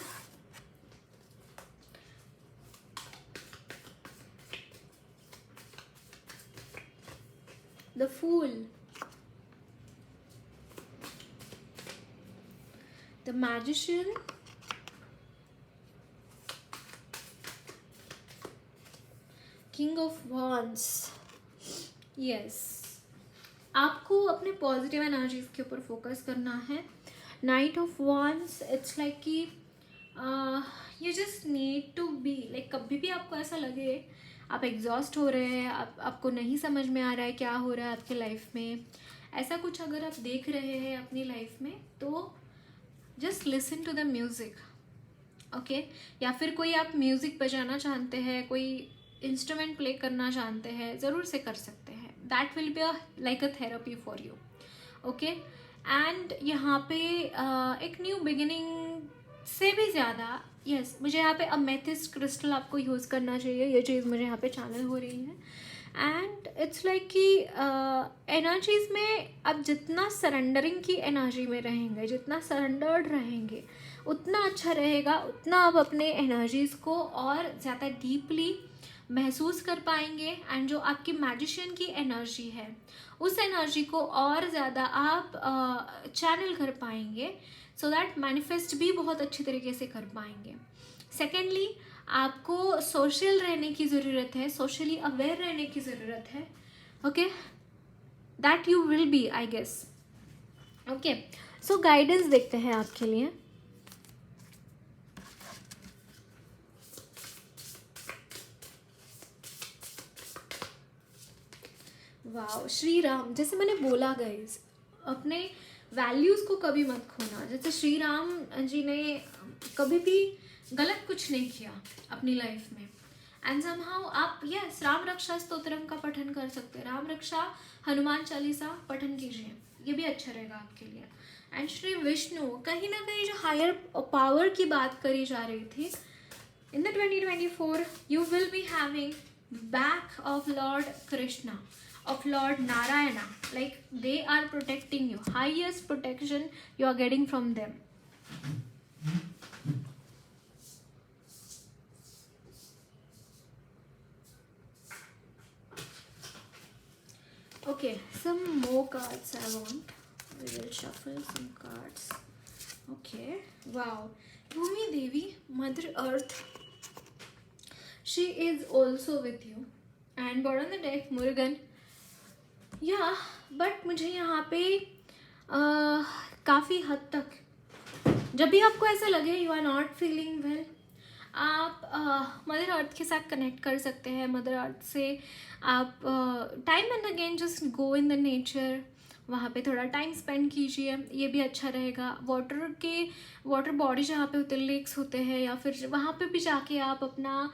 The Fool, the Magician, King of Wands। Yes, आपको अपने पॉजिटिव एनर्जीज के ऊपर फोकस करना है। Knight of wands, it's like कि you just need to be like, कभी भी आपको ऐसा लगे आप एग्जॉस्ट हो रहे हैं, आपको नहीं समझ में आ रहा है क्या हो रहा है आपके लाइफ में, ऐसा कुछ अगर आप देख रहे हैं अपनी लाइफ में, तो just listen to the music, okay? या फिर कोई आप म्यूज़िक बजाना चाहते हैं, कोई इंस्ट्रूमेंट प्ले करना चाहते हैं, ज़रूर से कर सकते हैं। That will be like a therapy for you, okay? And यहाँ पे एक न्यू बिगिनिंग से भी ज़्यादा, यस, मुझे यहाँ पे अमेथिस्ट क्रिस्टल आपको यूज़ करना चाहिए, ये चीज़ मुझे यहाँ पे चैनल हो रही है। एंड इट्स लाइक कि एनर्जीज में अब जितना सरेंडरिंग की एनर्जी में रहेंगे, जितना सरेंडर्ड रहेंगे, उतना अच्छा रहेगा, उतना आप अपने एनर्जीज़ को और ज़्यादा डीपली महसूस कर पाएंगे। एंड जो आपकी मैजिशियन की एनर्जी है, उस एनर्जी को और ज़्यादा आप चैनल कर पाएंगे, सो दैट मैनिफेस्ट भी बहुत अच्छी तरीके से कर पाएंगे। सेकेंडली, आपको सोशल रहने की ज़रूरत है, सोशली अवेयर रहने की ज़रूरत है। Okay, that you will be, I guess. Okay, so guidance देखते हैं आपके लिए। वाह, श्री राम, जैसे मैंने बोला गाइज, अपने वैल्यूज़ को कभी मत खोना। जैसे श्री राम जी ने कभी भी गलत कुछ नहीं किया अपनी लाइफ में। एंड समहाउ आप यस राम रक्षा स्तोत्रम का पठन कर सकते हैं, राम रक्षा हनुमान चालीसा पठन कीजिए, ये भी अच्छा रहेगा आपके लिए। एंड श्री विष्णु, कहीं ना कहीं जो हायर पावर की बात करी जा रही थी, in the 2024 you will be having back of Lord Krishna, of Lord Narayana, like they are protecting you, highest protection you are getting from them. Okay, some more cards I want. We will shuffle some cards. Okay, wow, Bhumi Devi, Mother Earth, she is also with you. And bottom of the deck, Murugan. या but मुझे यहाँ पे काफ़ी हद तक, जब भी आपको ऐसा लगे you are not feeling well, आप मदर अर्थ के साथ कनेक्ट कर सकते हैं। मदर अर्थ से आप time and again just go in the nature, वहाँ पे थोड़ा टाइम स्पेंड कीजिए, ये भी अच्छा रहेगा। वाटर बॉडी जहाँ पे होते हैं, लेक्स होते हैं, या फिर वहाँ पे भी जाके आप अपना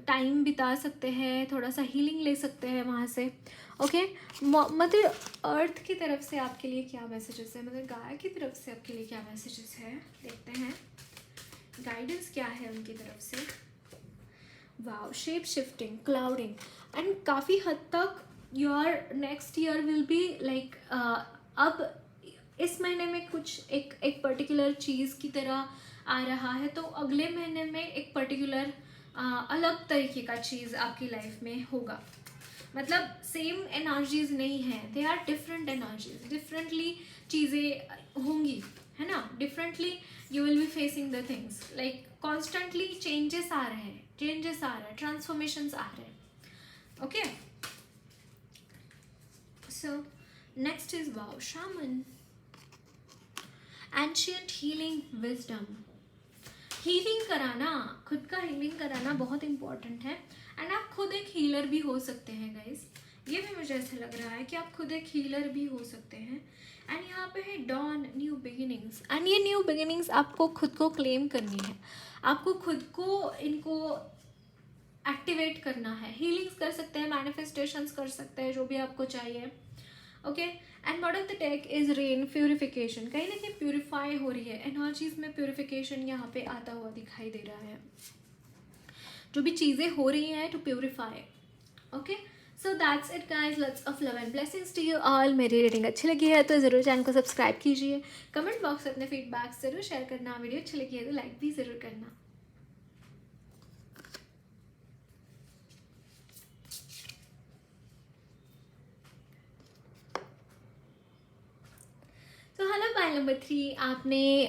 टाइम बिता सकते हैं, थोड़ा सा हीलिंग ले सकते हैं वहाँ से। ओके, मदर अर्थ की तरफ से आपके लिए क्या मैसेजेस है, मदर गाय की तरफ से आपके लिए क्या मैसेजेस है, देखते हैं गाइडेंस क्या है उनकी तरफ से। Wow, shape shifting, clouding, and काफ़ी हद तक your next year will be like, अब इस महीने में कुछ एक पर्टिकुलर चीज़ की तरह आ रहा है, तो अगले महीने में एक पर्टिकुलर अलग तरीके का चीज़ आपकी लाइफ में होगा। मतलब सेम एनर्जीज नहीं है, they are different energies, differently चीज़ें होंगी, है ना, differently you will be facing the things, like constantly changes आ रहे हैं, ट्रांसफॉर्मेशंस आ रहे हैं। Okay, so next is wow, shaman, ancient healing wisdom. Healing कराना, खुद का हीलिंग कराना बहुत इंपॉर्टेंट है। एंड आप खुद एक हीलर भी हो सकते हैं गाइज, ये भी मुझे ऐसा लग रहा है कि आप खुद एक हीलर भी हो सकते हैं। एंड यहाँ पे है डॉन, न्यू बिगिनिंग्स, एंड ये न्यू बिगिनिंग्स आपको खुद को क्लेम करनी है, आपको खुद को इनको एक्टिवेट करना है। हीलिंग्स कर सकते हैं, मैनिफेस्टेशंस कर सकते हैं, जो भी आपको चाहिए। Okay, and bottom of the deck is rain, purification, कहीं ना कहीं प्यूरिफाई हो रही है, एनर्जीज में प्यूरिफिकेशन यहाँ पे आता हुआ दिखाई दे रहा है, जो भी चीज़ें हो रही हैं to purify. Okay, so that's it guys, lots of love and blessings to you all. मेरी रेटिंग अच्छी लगी है तो ज़रूर चैनल को सब्सक्राइब कीजिए, कमेंट बॉक्स में अपने फीडबैक ज़रूर शेयर करना, वीडियो अच्छी लगी है तो लाइक भी ज़रूर करना। तो हेलो पाइल नंबर 3, आपने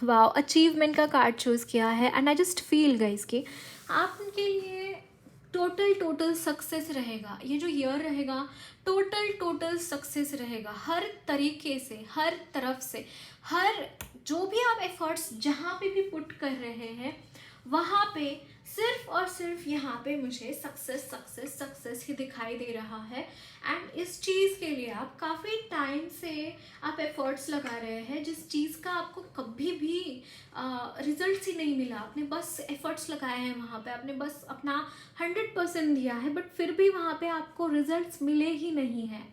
वाओ अचीवमेंट का कार्ड चूज़ किया है। And I just feel guys कि आपके लिए टोटल सक्सेस रहेगा, ये जो ईयर रहेगा टोटल सक्सेस रहेगा, हर तरीके से, हर तरफ से, हर जो भी आप एफर्ट्स जहाँ पे भी पुट कर रहे हैं वहाँ पे सिर्फ और सिर्फ यहाँ पे मुझे सक्सेस ही दिखाई दे रहा है। एंड इस चीज़ के लिए आप काफ़ी टाइम से आप एफर्ट्स लगा रहे हैं, जिस चीज़ का आपको कभी भी रिजल्ट्स ही नहीं मिला, आपने बस एफर्ट्स लगाए हैं वहाँ पे, आपने बस अपना 100% दिया है, बट फिर भी वहाँ पे आपको रिजल्ट्स मिले ही नहीं हैं।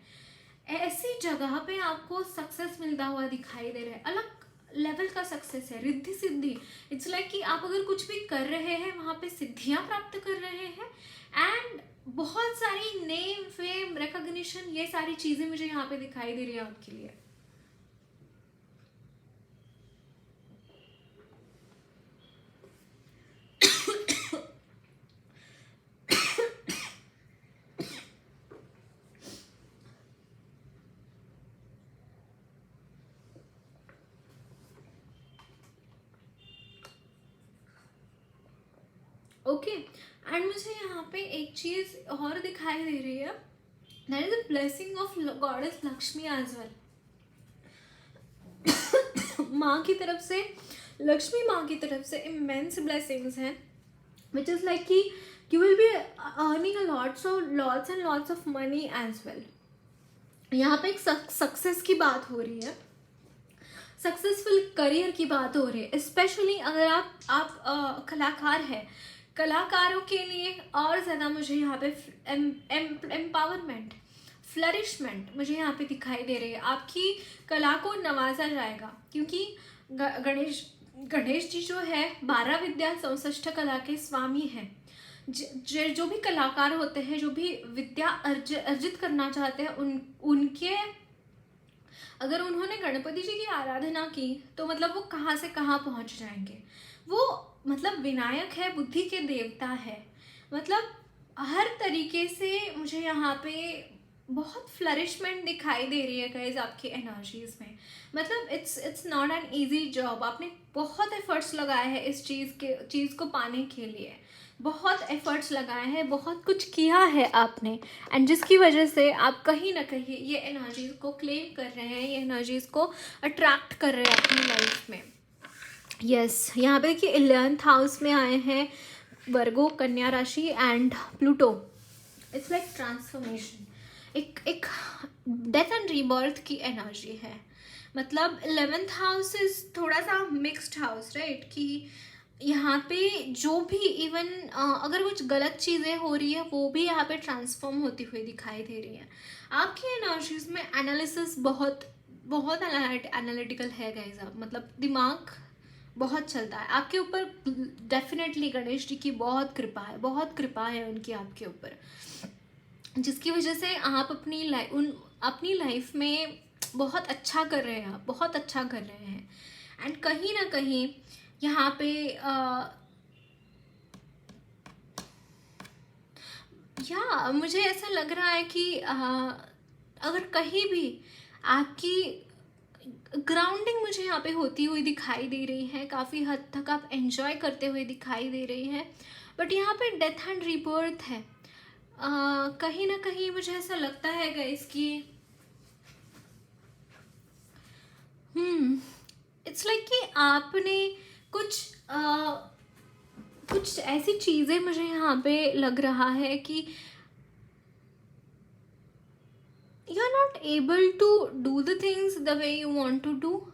ऐसी जगह पे आपको सक्सेस मिलता हुआ दिखाई दे रहा है, अलग लेवल का सक्सेस है, रिद्धि सिद्धि। इट्स लाइक कि आप अगर कुछ भी कर रहे हैं वहाँ पे सिद्धियाँ प्राप्त कर रहे हैं। एंड बहुत सारी नेम फेम रिकॉग्निशन, ये सारी चीजें मुझे यहाँ पे दिखाई दे रही है आपके लिए। ओके एंड मुझे यहाँ पे एक चीज और दिखाई दे रही है, that is a blessing of goddess Lakshmi as well. माँ की तरफ से, लक्ष्मी माँ की तरफ से इमेंस ब्लेसिंग्स हैं, विच इज लाइक कि you will be earning lots and lots of money as well. यहाँ पे एक सक्सेस की बात हो रही है, सक्सेसफुल करियर की बात हो रही है। स्पेशली अगर आप कलाकार हैं, कलाकारों के लिए और ज़्यादा मुझे यहाँ पे एम्पावरमेंट, फ्लरिशमेंट मुझे यहाँ पे दिखाई दे रही है। आपकी कला को नवाजा जाएगा, क्योंकि गणेश जी जो है 12 विद्या 64 कला के स्वामी हैं। जो भी कलाकार होते हैं, जो भी विद्या अर्जित करना चाहते हैं, उनके अगर उन्होंने गणपति जी की आराधना की तो मतलब वो कहाँ से कहाँ पहुँच जाएंगे। वो मतलब विनायक है, बुद्धि के देवता है, मतलब हर तरीके से मुझे यहाँ पे बहुत फ्लरिशमेंट दिखाई दे रही है गाइज आपकी एनर्जीज में। मतलब it's not an easy job. आपने बहुत एफर्ट्स लगाए हैं इस चीज़ को पाने के लिए, बहुत एफर्ट्स लगाए हैं, बहुत कुछ किया है आपने, एंड जिसकी वजह से आप कहीं ना कहीं ये एनर्जीज को क्लेम कर रहे हैं, ये एनर्जीज को अट्रैक्ट कर रहे हैं अपनी लाइफ में। यस यहाँ पे देखिए 11th हाउस में आए हैं वर्गो, कन्या राशि and Pluto. It's like transformation, एक डेथ एंड रीबर्थ की एनर्जी है। मतलब 11th हाउस इज थोड़ा सा मिक्स्ड हाउस, राइट, कि यहाँ पे जो भी इवन अगर कुछ गलत चीज़ें हो रही है वो भी यहाँ पे ट्रांसफॉर्म होती हुई दिखाई दे रही है। आपकी एनर्जीज में एनालिसिस बहुत बहुत एनालिटिकल है गाइस। आप मतलब दिमाग बहुत चलता है आपके ऊपर। डेफिनेटली गणेश जी की बहुत कृपा है, बहुत कृपा है उनकी आपके ऊपर, जिसकी वजह से आप अपनी लाइफ में बहुत अच्छा कर रहे हैं, आप बहुत अच्छा कर रहे हैं। एंड कहीं ना कहीं यहाँ पे या मुझे ऐसा लग रहा है कि अगर कहीं भी आपकी ग्राउंडिंग मुझे यहाँ पे होती हुई दिखाई दे रही है, काफ़ी हद तक आप एंजॉय करते हुए दिखाई दे रही हैं, बट यहाँ पे डेथ एंड रीबर्थ है। कहीं ना कहीं मुझे ऐसा लगता है गाइस कि इट्स लाइक कि आपने कुछ ऐसी चीज़ें मुझे यहाँ पे लग रहा है कि you are not able to do the things the way you want to do.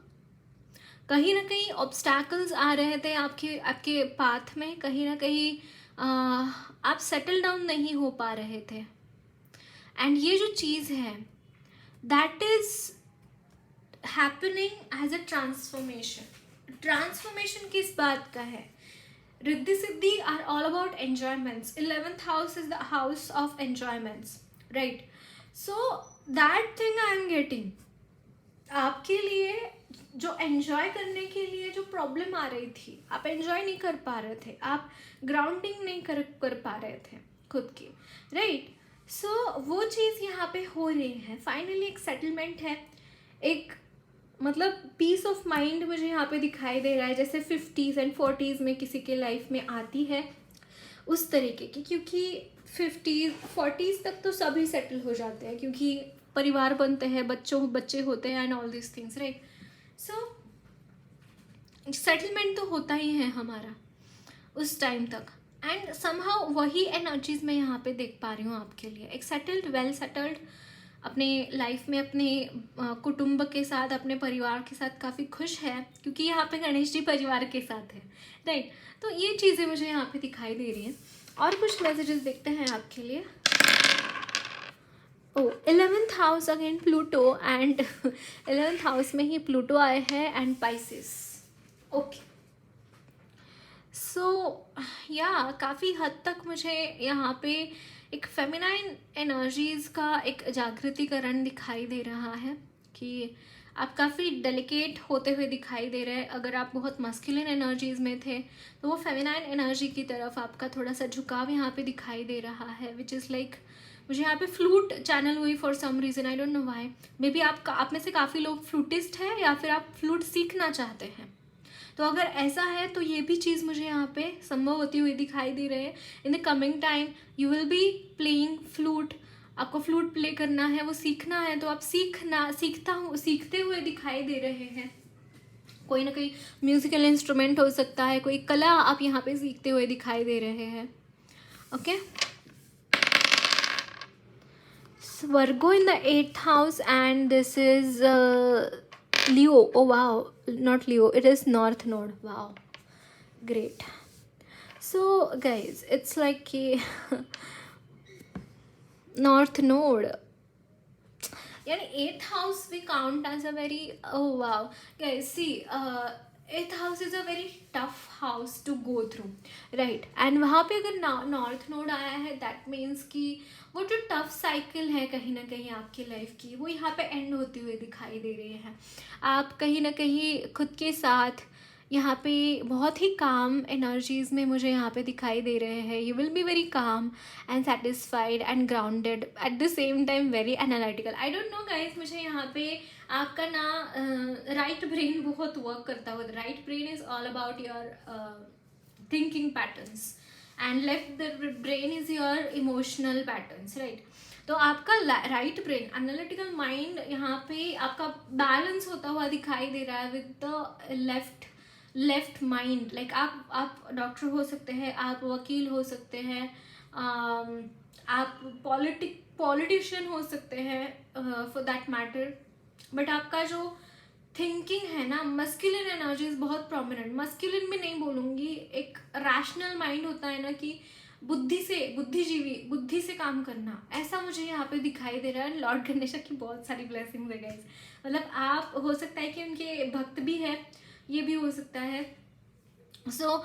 कहीं ना कहीं ऑब्स्टैकल्स आ रहे थे आपके पाथ में, कहीं ना कहीं आप सेटल डाउन नहीं हो पा रहे थे। एंड ये जो चीज़ है that is happening as a transformation किस बात का है? Riddhi Siddhi are all about enjoyments. 11th house is the house of enjoyments, right? So that thing I am getting. आपके लिए जो एन्जॉय करने के लिए जो प्रॉब्लम आ रही थी, आप एन्जॉय नहीं कर पा रहे थे, आप ग्राउंडिंग नहीं कर पा रहे थे खुद की, राइट? सो वो चीज़ यहाँ पे हो रही है। फाइनली एक सेटलमेंट है, एक मतलब पीस ऑफ माइंड मुझे यहाँ पे दिखाई दे रहा है, जैसे 50s एंड 40s में किसी के लाइफ में आती है उस तरीके की। क्योंकि 50s 40s तक तो सभी सेटल हो जाते हैं, क्योंकि परिवार बनते हैं, बच्चे होते हैं and all this things, right? So settlement तो होता ही है हमारा उस टाइम तक। एंड समहाउ वही एनर्जीज मैं यहाँ पे देख पा रही हूँ आपके लिए। एक सेटल्ड, वेल सेटल्ड, अपने लाइफ में अपने कुटुंब के साथ, अपने परिवार के साथ काफ़ी खुश है, क्योंकि यहाँ पे गणेश जी परिवार के साथ है, राइट? तो ये चीज़ें मुझे यहाँ पे दिखाई दे रही हैं। और कुछ मैसेजेस देखते हैं आपके लिए। 11th house again Pluto, and 11th house में ही प्लूटो आए हैं एंड पाइसेस। ओके, सो या काफ़ी हद तक मुझे यहाँ पे एक फेमिनाइन एनर्जीज़ का एक जागृतिकरण दिखाई दे रहा है कि आप काफ़ी डेलिकेट होते हुए दिखाई दे रहे हैं। अगर आप बहुत मस्कुलिन एनर्जीज़ में थे तो वो फेमिनाइन एनर्जी की तरफ आपका थोड़ा सा झुकाव यहाँ पे दिखाई दे रहा है, विच इज़ लाइक मुझे यहाँ पे फ्लूट चैनल हुई for some reason, I don't know why. Maybe आप में से काफ़ी लोग फ्लूटिस्ट हैं या फिर आप फ्लूट सीखना चाहते हैं। तो अगर ऐसा है तो ये भी चीज़ मुझे यहाँ पे संभव होती हुई दिखाई दे रही है। इन the coming time you will be playing flute, आपको फ्लूट प्ले करना है, वो सीखना है, तो आप सीखते हुए दिखाई दे रहे हैं। कोई ना कोई म्यूजिकल इंस्ट्रूमेंट हो सकता है, कोई कला आप यहाँ पे सीखते हुए दिखाई दे रहे हैं। Okay, Virgo in the 8th house, and this is Leo. Oh wow, not Leo, it is North Node. Wow, great. So guys, it's like a North Node, यानी 8th house we count as a very, oh wow guys, see 8th house is a very tough house to go through, right? and वहाँ पे अगर north node आया है, that means कि वो जो tough cycle है कहीं ना कहीं आपकी लाइफ की, वो यहाँ पे एंड होती हुई दिखाई दे रही है। आप कहीं ना कहीं खुद के साथ यहाँ पे बहुत ही काम एनर्जीज़ में मुझे यहाँ पे दिखाई दे रहे हैं। You will be very calm and satisfied and grounded at the same time very analytical. I don't know guys, मुझे यहाँ पे आपका ना राइट ब्रेन बहुत वर्क करता हुआ। Right brain is all about your thinking patterns and left brain is your emotional patterns, right? तो आपका राइट ब्रेन एनालिटिकल माइंड यहाँ पे आपका बैलेंस होता हुआ दिखाई दे रहा है with the left mind. Like आप डॉक्टर हो सकते हैं, आप वकील हो सकते हैं, आप पॉलिटिशियन हो सकते हैं फॉर दैट मैटर, बट आपका जो थिंकिंग है ना, मस्कुलिन एनर्जीज बहुत प्रोमिनेंट। मस्कुलिन में नहीं बोलूँगी, एक रैशनल माइंड होता है ना कि बुद्धि से काम करना, ऐसा मुझे यहाँ पे दिखाई दे रहा है। लॉर्ड गणेश की बहुत सारी ब्लेसिंग्स है गाइस, मतलब आप हो सकता है कि उनके भक्त भी है, ये भी हो सकता है। सो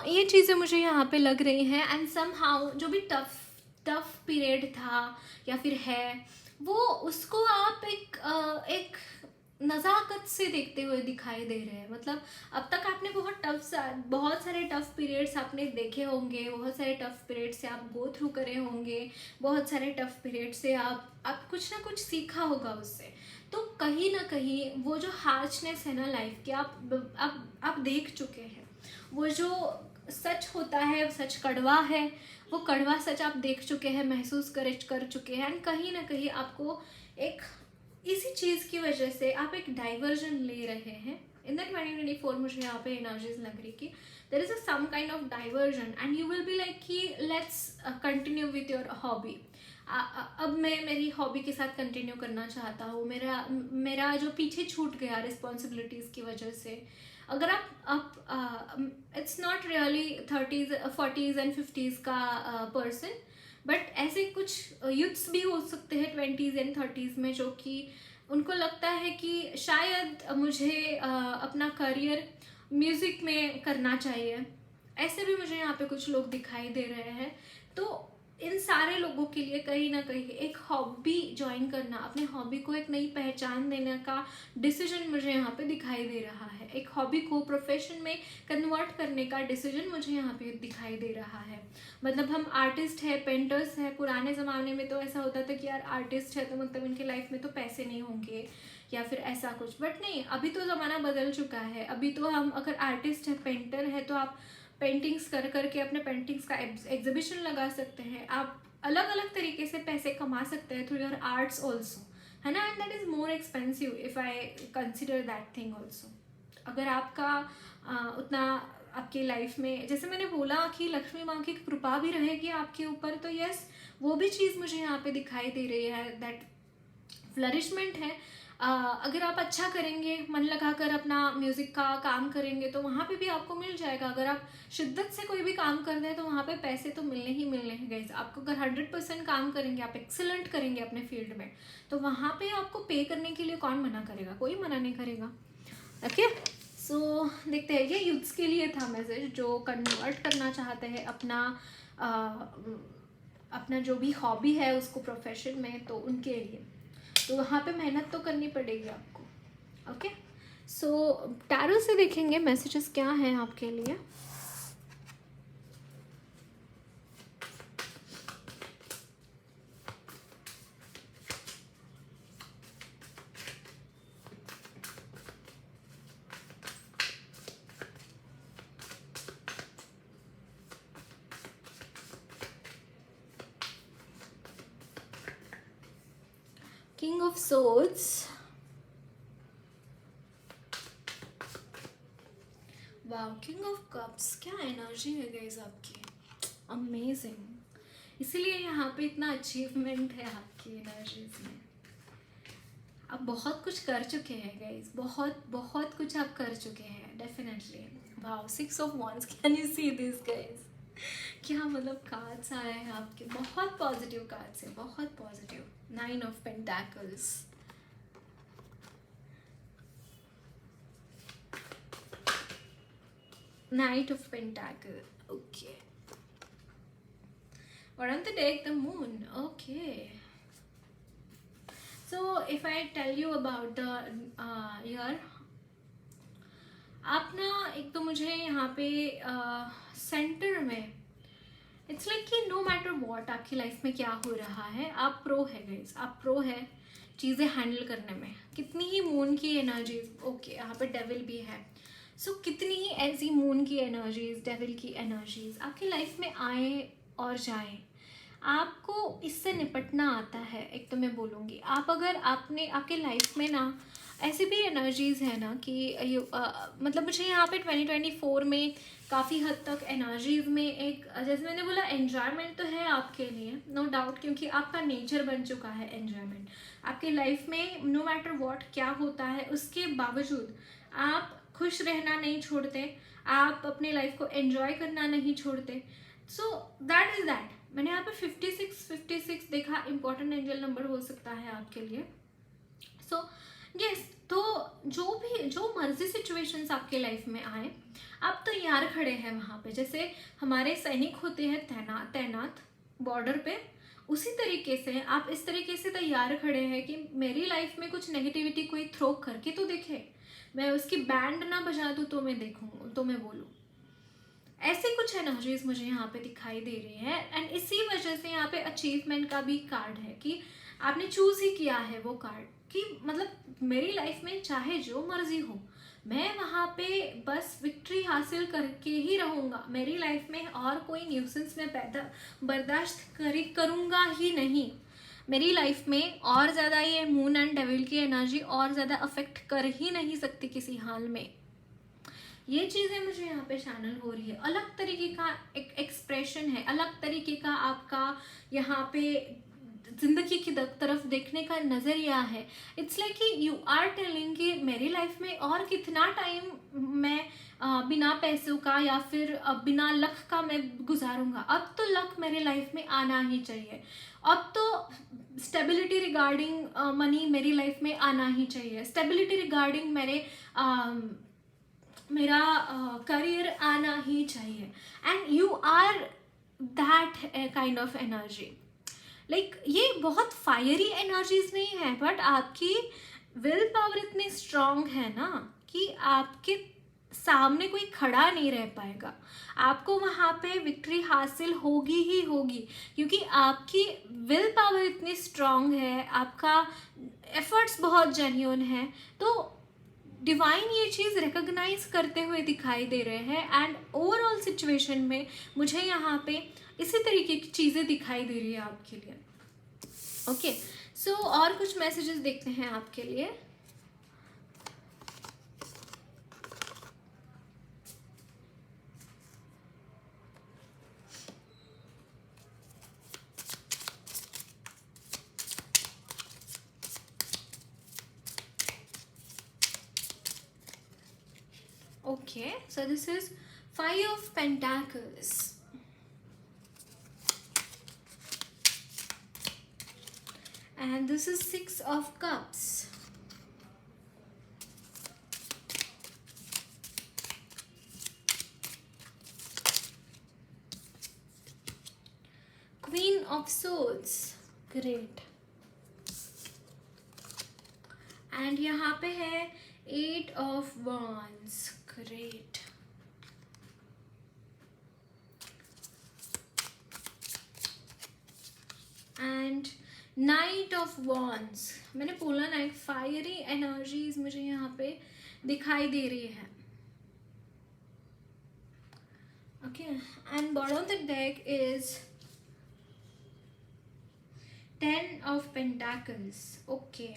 ये चीज़ें मुझे यहाँ पे लग रही हैं। एंड समहाउ जो भी टफ पीरियड था या फिर है, वो उसको आप एक नज़ाकत से देखते हुए दिखाई दे रहे हैं। मतलब अब तक आपने बहुत सारे टफ पीरियड्स आपने देखे होंगे, बहुत सारे टफ पीरियड से आप गो थ्रू करे होंगे, बहुत सारे टफ पीरियड से आप कुछ ना कुछ सीखा होगा उससे। तो कहीं ना कहीं वो जो हार्शनेस है ना लाइफ की, आप देख चुके हैं। वो जो सच होता है, सच कड़वा है, वो कड़वा सच आप देख चुके हैं, महसूस कर चुके हैं। एंड कहीं ना कहीं आपको एक इसी चीज़ की वजह से आप एक डाइवर्जन ले रहे हैं। इन द 2024 मुझे यहाँ पे एनर्जीज लग रही कि there is some kind of diversion and you will be like कि let's continue with your hobby. अब मैं मेरी हॉबी के साथ कंटिन्यू करना चाहता हूँ। मेरा जो पीछे छूट गया रिस्पॉन्सिबिलिटीज़ की वजह से, अगर आप it's not really 30s 40s and 50s का पर्सन, बट ऐसे कुछ यूथ्स भी हो सकते हैं 20s एंड 30s में, जो कि उनको लगता है कि शायद मुझे अपना करियर म्यूज़िक में करना चाहिए। ऐसे भी मुझे यहाँ पे कुछ लोग दिखाई दे रहे हैं। तो इन सारे लोगों के लिए कहीं ना कहीं एक हॉबी ज्वाइन करना, अपने हॉबी को एक नई पहचान देने का डिसीजन मुझे यहाँ पे दिखाई दे रहा है। एक हॉबी को प्रोफेशन में कन्वर्ट करने का डिसीजन मुझे यहाँ पे दिखाई दे रहा है। मतलब हम आर्टिस्ट है, पेंटर्स है, पुराने ज़माने में तो ऐसा होता था कि यार आर्टिस्ट है तो मतलब इनके लाइफ में तो पैसे नहीं होंगे या फिर ऐसा कुछ, बट नहीं, अभी तो ज़माना बदल चुका है। अभी तो हम अगर आर्टिस्ट है, पेंटर है, तो आप पेंटिंग्स कर करके अपने पेंटिंग्स का एग्जीबिशन लगा सकते हैं। आप अलग अलग तरीके से पैसे कमा सकते हैं थ्रू योर आर्ट्स ऑल्सो, है ना? And that is more expensive if I consider that thing also. अगर आपका उतना आपकी लाइफ में, जैसे मैंने बोला कि लक्ष्मी माँ की कृपा भी रहेगी आपके ऊपर, तो यस, वो भी चीज़ मुझे यहाँ पे दिखाई दे रही है, दैट फ्लरिशमेंट है। अगर आप अच्छा करेंगे, मन लगाकर अपना म्यूज़िक का काम करेंगे, तो वहाँ पे भी आपको मिल जाएगा। अगर आप शिद्दत से कोई भी काम कर रहे हैं तो वहाँ पे पैसे तो मिलने ही मिलने हैं गाइस। आपको अगर 100% काम करेंगे, आप एक्सीलेंट करेंगे अपने फील्ड में, तो वहाँ पे आपको पे करने के लिए कौन मना करेगा? कोई मना नहीं करेगा। ओके, देखते हैं, ये यूथ्स के लिए था मैसेज जो कन्वर्ट करना चाहते हैं अपना अपना जो भी हॉबी है उसको प्रोफेशन में, तो उनके लिए तो वहाँ पे मेहनत तो करनी पड़ेगी आपको। ओके, सो टैरो से देखेंगे मैसेजेस क्या हैं आपके लिए। King of swords, wow, king of cups, क्या एनर्जी है गाइस आपकी, अमेजिंग। इसीलिए यहाँ पे इतना अचीवमेंट है आपकी एनर्जीज में। आप बहुत कुछ कर चुके हैं गाइस, बहुत बहुत कुछ आप कर चुके हैं definitely. Wow, 6 of wands, can you see this guys, क्या मतलब कार्ड्स आए हैं आपके, बहुत पॉजिटिव कार्ड्स है, बहुत positive. 9 of pentacles, Knight of Pentacle, okay. Or on the deck, the moon, okay. So if I tell you about the year, आप ना एक तो मुझे यहाँ पे सेंटर में इट्स लाइक कि नो मैटर वॉट आपकी लाइफ में क्या हो रहा है, आप प्रो है गाइज, आप प्रो है चीज़ें हैंडल करने में। कितनी ही मून की एनर्जीज, ओके यहाँ पे डेविल भी है, सो कितनी ही ऐसी मून की एनर्जीज, डेविल की एनर्जीज आपकी लाइफ में आए और जाएं, आपको इससे निपटना आता है। एक तो मैं बोलूँगी, आप अगर आपने आपके लाइफ में ना ऐसी भी एनर्जीज़ है ना कि मतलब मुझे यहाँ पे 2024 में काफ़ी हद तक एनर्जीज में एक, जैसे मैंने बोला, एन्जॉयमेंट तो है आपके लिए नो डाउट, क्योंकि आपका नेचर बन चुका है एन्जॉयमेंट। आपके लाइफ में नो मैटर व्हाट क्या होता है उसके बावजूद आप खुश रहना नहीं छोड़ते, आप अपने लाइफ को एन्जॉय करना नहीं छोड़ते। So that is that. मैंने यहाँ पे 56 देखा, इंपॉर्टेंट एंजल नंबर हो सकता है आपके लिए। सो यस, तो जो मर्जी सिचुएशंस आपके लाइफ में आए, आप तैयार खड़े हैं वहाँ पे। जैसे हमारे सैनिक होते हैं तैनात बॉर्डर पे, उसी तरीके से आप इस तरीके से तैयार खड़े हैं कि मेरी लाइफ में कुछ नेगेटिविटी कोई थ्रो करके तो देखे, मैं उसकी बैंड ना बजा दूँ तो मैं देखूँ, तो मैं बोलूँ। ऐसे कुछ एनर्जीज मुझे यहाँ पे दिखाई दे रही है, एंड इसी वजह से यहाँ पे अचीवमेंट का भी कार्ड है कि आपने चूज ही किया है वो कार्ड कि मतलब मेरी लाइफ में चाहे जो मर्जी हो, मैं वहाँ पे बस विक्ट्री हासिल करके ही रहूँगा। मेरी लाइफ में और कोई न्यूसेंस में बर्दाश्त करूँगा ही नहीं। मेरी लाइफ में और ज़्यादा ये मून एंड डेविल की एनर्जी और ज़्यादा अफेक्ट कर ही नहीं सकती किसी हाल में। ये चीज़ें मुझे यहाँ पे चैनल हो रही है। अलग तरीके का एक एक्सप्रेशन है, अलग तरीके का आपका यहाँ पे जिंदगी की तरफ देखने का नज़रिया है। इट्स लाइक कि यू आर टेलिंग कि मेरी लाइफ में और कितना टाइम मैं बिना पैसों का या फिर बिना लक का मैं गुजारूंगा। अब तो लक मेरे लाइफ में आना ही चाहिए, अब तो स्टेबिलिटी रिगार्डिंग मनी मेरी लाइफ में आना ही चाहिए, स्टेबिलिटी रिगार्डिंग मेरा करियर आना ही चाहिए। And you are that kind of energy. Like ये बहुत फायरी एनर्जीज नहीं है, बट आपकी विल पावर इतनी स्ट्रांग है ना कि आपके सामने कोई खड़ा नहीं रह पाएगा। आपको वहाँ पे विक्ट्री हासिल होगी ही होगी, क्योंकि आपकी विल पावर इतनी स्ट्रांग है, आपका एफर्ट्स बहुत जेन्युइन है। तो डिवाइन ये चीज़ रिकॉग्नाइज करते हुए दिखाई दे रहे हैं, एंड ओवरऑल सिचुएशन में मुझे यहाँ पे इसी तरीके की चीज़ें दिखाई दे रही है आपके लिए। ओके, सो और कुछ मैसेजेस देखते हैं आपके लिए। Okay, so this is 5 of Pentacles. And this is 6 of Cups. Queen of swords, great. And यहाँ पे है 8 of wands, great. And knight of wands, मैंने बोला ना एक फायरी एनर्जीज मुझे यहाँ पे दिखाई दे रही है। Okay, and bottom of the deck is 10 of pentacles. Okay,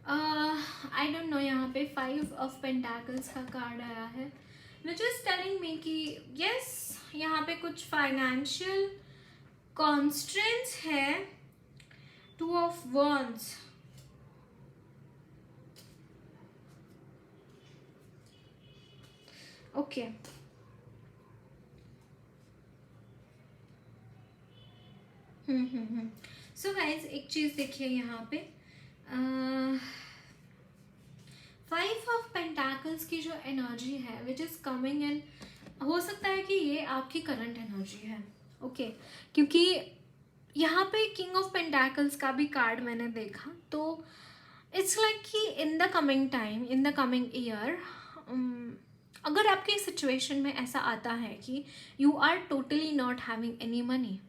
I don't no, यहाँ पे 5 ऑफ पेंटाकल्स का कार्ड आया है विच इज टेलिंग मी कि यस यहाँ पे कुछ फाइनेंशियल कॉन्स्ट्रेंट्स है। 2 of wands, okay. So guys एक चीज देखिए यहाँ पे 5 ऑफ पेंटाकल्स की जो एनर्जी है विच इज कमिंग इन, हो सकता है कि ये आपकी करंट एनर्जी है। ओके, क्योंकि यहाँ पे किंग ऑफ पेंटाकल्स का भी कार्ड मैंने देखा, तो इट्स लाइक कि in the coming time, in the coming year, अगर आपके सिचुएशन में ऐसा आता है कि you are totally not having any money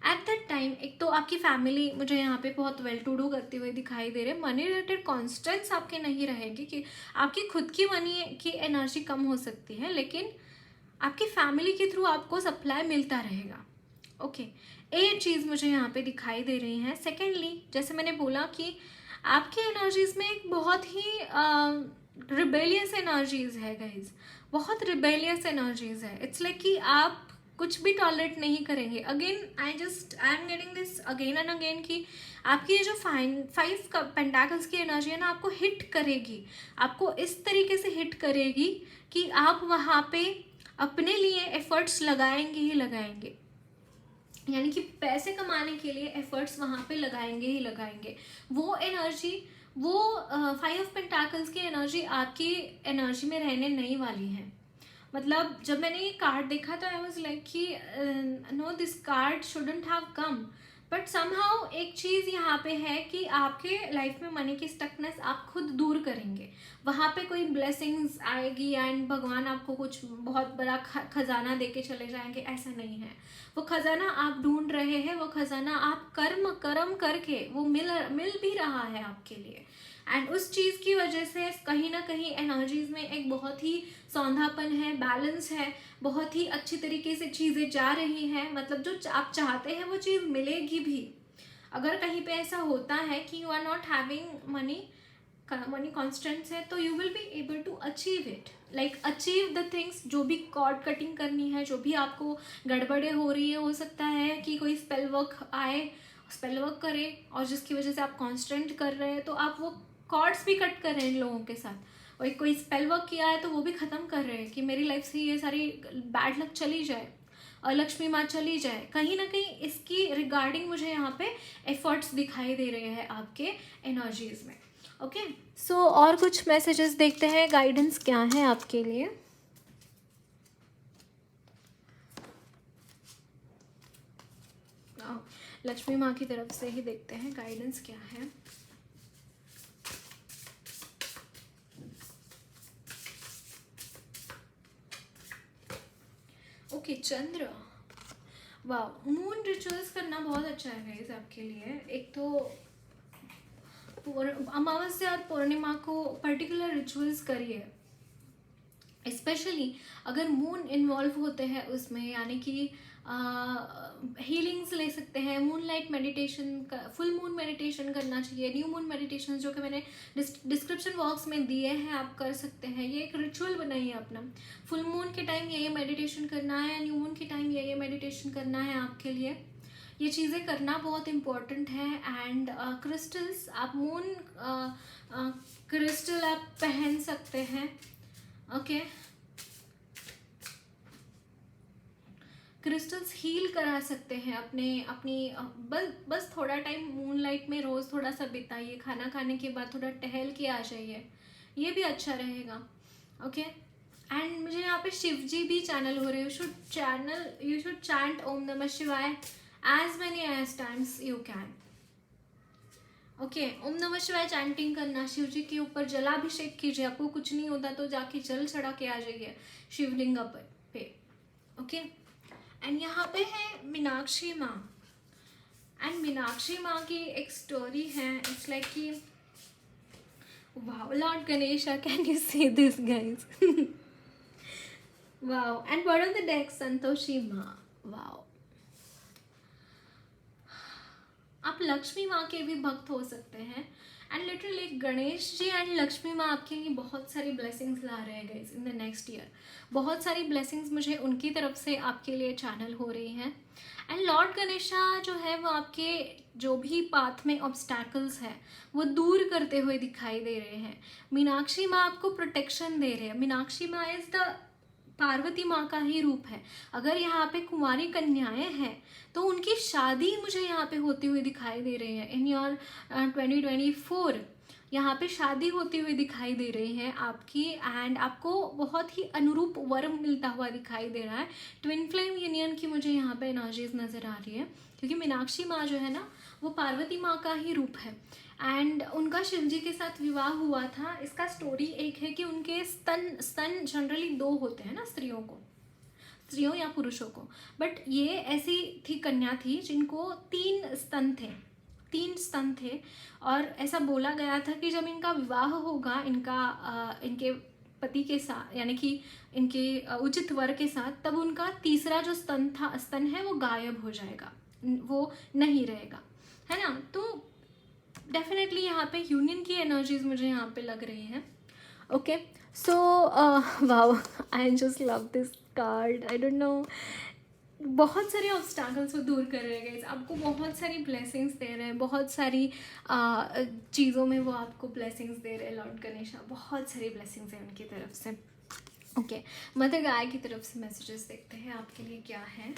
at that time, एक तो आपकी फैमिली मुझे यहाँ पे बहुत वेल टू डू करते हुए दिखाई दे रहे, मनी रिलेटेड कॉन्स्टेंट्स आपके नहीं रहेंगे कि आपकी खुद की मनी की एनर्जी कम हो सकती है, लेकिन आपकी फैमिली के थ्रू आपको सप्लाई मिलता रहेगा। ओके, ये चीज़ मुझे यहाँ पे दिखाई दे रही है। सेकेंडली, जैसे मैंने बोला कि आपकी एनर्जीज में एक बहुत ही रिबेलियस एनर्जीज है गाइज, बहुत रिबेलियस एनर्जीज है। इट्स लाइक कि आप कुछ भी टॉलरेट नहीं करेंगे। Again I am getting this again and again कि आपकी ये जो 5 पेंटाकल्स की एनर्जी है ना, आपको हिट करेगी, आपको इस तरीके से हिट करेगी कि आप वहाँ पे अपने लिए एफर्ट्स लगाएंगे ही लगाएंगे, यानी कि पैसे कमाने के लिए एफर्ट्स वहाँ पे लगाएंगे ही लगाएंगे। वो एनर्जी, वो 5 ऑफ पेंटाकल्स की एनर्जी आपकी एनर्जी में रहने नहीं वाली है। मतलब जब मैंने ये कार्ड देखा तो आई वाज लाइक कि no, this card shouldn't have come, but somehow एक चीज़ यहाँ पे है कि आपके लाइफ में मनी की स्टकनेस आप खुद दूर करेंगे, वहाँ पे कोई ब्लेसिंग्स आएगी एंड भगवान आपको कुछ बहुत बड़ा खजाना दे के चले जाएंगे, ऐसा नहीं है। वो खजाना आप ढूंढ रहे हैं, वो खजाना आप कर्म करके वो मिल भी रहा है आपके लिए, एंड उस चीज़ की वजह से कहीं ना कहीं एनर्जीज में एक बहुत ही सौंधापन है, बैलेंस है, बहुत ही अच्छी तरीके से चीज़ें जा रही हैं। मतलब जो आप चाहते हैं वो चीज़ मिलेगी भी। अगर कहीं पे ऐसा होता है कि you are not having money constants है, तो you will be able to achieve it, like achieve the things. जो भी कॉर्ड कटिंग करनी है, जो भी आपको गड़बड़े हो रही है, हो सकता है कि कोई स्पेल वर्क आए, स्पेल वर्क करे, और जिसकी वजह से आप कॉन्स्टेंट कर रहे हैं तो आप वो कॉर्ड्स भी कट कर रहे हैं इन लोगों के साथ, और कोई स्पेल वर्क किया है तो वो भी ख़त्म कर रहे हैं कि मेरी लाइफ से ये सारी बैड लक चली जाए और लक्ष्मी माँ चली जाए। कहीं ना कहीं इसकी रिगार्डिंग मुझे यहाँ पे एफर्ट्स दिखाई दे रहे हैं आपके एनर्जीज में। ओके, सो और कुछ मैसेजेस देखते हैं, गाइडेंस क्या है आपके लिए। लक्ष्मी माँ की तरफ से ही देखते हैं गाइडेंस क्या है। ओके, चंद्र, वाह, मून रिचुअल्स करना बहुत अच्छा है गाइस आपके लिए। एक तो अमावस्या और पूर्णिमा को पर्टिकुलर रिचुअल्स करिए, स्पेशली अगर मून इन्वॉल्व होते हैं उसमें, यानी कि हीलिंग्स ले सकते हैं, moon light meditation, full moon meditation करना चाहिए, न्यू मून मेडिटेशन जो कि मैंने डिस्क्रिप्शन बॉक्स में दिए हैं, आप कर सकते हैं। ये एक रिचुअल बनाइए अपना, फुल मून के टाइम ये मेडिटेशन करना है, न्यू मून के टाइम ये मेडिटेशन करना है आपके लिए। ये चीज़ें करना बहुत इम्पॉर्टेंट है। एंड क्रिस्टल्स, आप मून क्रिस्टल आप पहन सकते हैं। ओके, क्रिस्टल्स हील करा सकते हैं अपनी बस थोड़ा टाइम मूनलाइट में रोज़ थोड़ा सा बिताइए, खाना खाने के बाद थोड़ा टहल के आ जाइए, ये भी अच्छा रहेगा। ओके, एंड मुझे यहाँ पे शिव जी भी चैनल हो रहे हैं। यू शुड चैंट ओम नमः शिवाय as many as times you can. Okay, ओम नमः शिवाय चैंटिंग करना, शिव जी के ऊपर जलाभिषेक कीजिए। आपको कुछ नहीं होता तो जाके जल चढ़ा के आ जाइए शिवलिंग पे। ओके, एंड यहाँ पे है मीनाक्षी माँ। एंड मीनाक्षी माँ की एक स्टोरी है, इट्स लाइक कि wow lord Ganesha, can you say this guys? Wow, and one of the deck Santoshi Maa. Wow, आप लक्ष्मी माँ के भी भक्त हो सकते हैं। And literally Ganesh ji and Lakshmi माँ आपके लिए बहुत सारी ब्लेसिंग्स ला रहे हैं guys in the next year. बहुत सारी ब्लेसिंग्स मुझे उनकी तरफ से आपके लिए चैनल हो रही हैं। एंड लॉर्ड गणेशा जो है वो आपके जो भी पाथ में ऑब्स्टैकल्स हैं वो दूर करते हुए दिखाई दे रहे हैं। मीनाक्षी माँ आपको प्रोटेक्शन दे रहे हैं। मीनाक्षी माँ इज़ द पार्वती माँ का ही रूप है। अगर यहाँ पे कुंवारी कन्याएं हैं तो उनकी शादी मुझे यहाँ पे होती हुई दिखाई दे रही है। इन योर 2024 यहाँ पे शादी होती हुई दिखाई दे रही है आपकी। एंड आपको बहुत ही अनुरूप वर मिलता हुआ दिखाई दे रहा है। ट्विन फ्लेम यूनियन की मुझे यहाँ पे एनर्जीज नज़र आ रही है, क्योंकि मीनाक्षी माँ जो है ना वो पार्वती माँ का ही रूप है। एंड उनका शिवजी के साथ विवाह हुआ था। इसका स्टोरी एक है कि उनके स्तन जनरली 2 होते हैं ना, स्त्रियों या पुरुषों को, बट ये ऐसी थी कन्या थी जिनको 3 स्तन थे। और ऐसा बोला गया था कि जब इनका विवाह होगा इनके पति के साथ, यानी कि इनके उचित वर के साथ, तब उनका तीसरा जो स्तन है वो गायब हो जाएगा, वो नहीं रहेगा, है ना। तो डेफिनेटली यहाँ पे यूनियन की एनर्जीज मुझे यहाँ पे लग रही हैं। Okay, so wow, I just love this card. I don't no, बहुत सारे ऑब्स्टैकल्स वो दूर कर रहे हैं गाइस, आपको बहुत सारी ब्लेसिंग्स दे रहे हैं, बहुत सारी चीज़ों में वो आपको ब्लेसिंग्स दे रहे हैं लॉर्ड गणेशा। बहुत सारी ब्लेसिंग्स हैं उनकी तरफ से। ओके, मदर गाय की तरफ से मैसेजेस देखते हैं आपके लिए क्या है।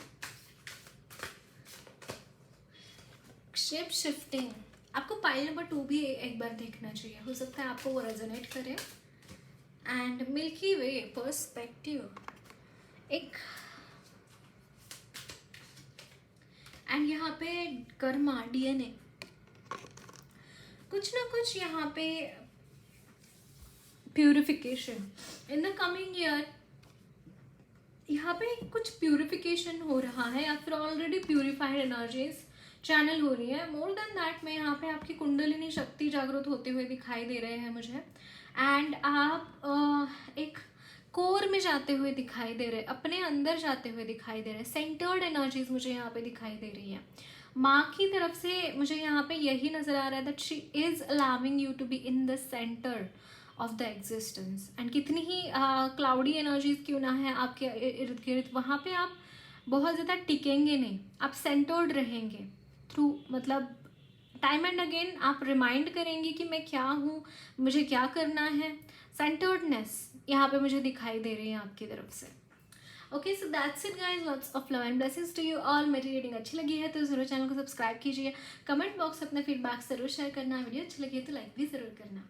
शेप शिफ्टिंग, आपको पाइल नंबर 2 भी एक बार देखना चाहिए, हो सकता है आपको वो रेजोनेट करे। एंड मिल्की वे पर्सपेक्टिव एक, एंड यहाँ पे कर्मा DNA, कुछ ना कुछ यहाँ पे purification in the coming year. यहाँ पे कुछ प्यूरिफिकेशन हो रहा है या फिर ऑलरेडी प्यूरिफाइड एनर्जीज चैनल हो रही है। मोर देन दैट में यहाँ पे आपकी कुंडलिनी शक्ति जागृत होते हुए दिखाई दे रहे हैं मुझे। एंड आप एक कोर में जाते हुए दिखाई दे रहे हैं, अपने अंदर जाते हुए दिखाई दे रहे हैं। सेंटर्ड एनर्जीज मुझे यहाँ पे दिखाई दे रही है। माँ की तरफ से मुझे यहाँ पे यही नज़र आ रहा है that she is allowing you to be in the centre of the existence. And कितनी ही क्लाउडी एनर्जीज क्यों ना है आपके इर्द गिर्द, वहाँ पे आप बहुत ज़्यादा टिकेंगे नहीं, आप सेंटर्ड रहेंगे थ्रू, मतलब टाइम एंड अगेन आप रिमाइंड करेंगे कि मैं क्या हूँ, मुझे क्या करना है। सेंटर्डनेस यहाँ पे मुझे दिखाई दे रही है आपकी तरफ से। Okay, so that's it guys, lots of love and blessings to you all. मेरी रीडिंग अच्छी लगी है तो ज़रूर चैनल को सब्सक्राइब कीजिए। कमेंट बॉक्स में अपने फीडबैक ज़रूर शेयर करना। वीडियो अच्छी लगी है तो लाइक भी ज़रूर करना।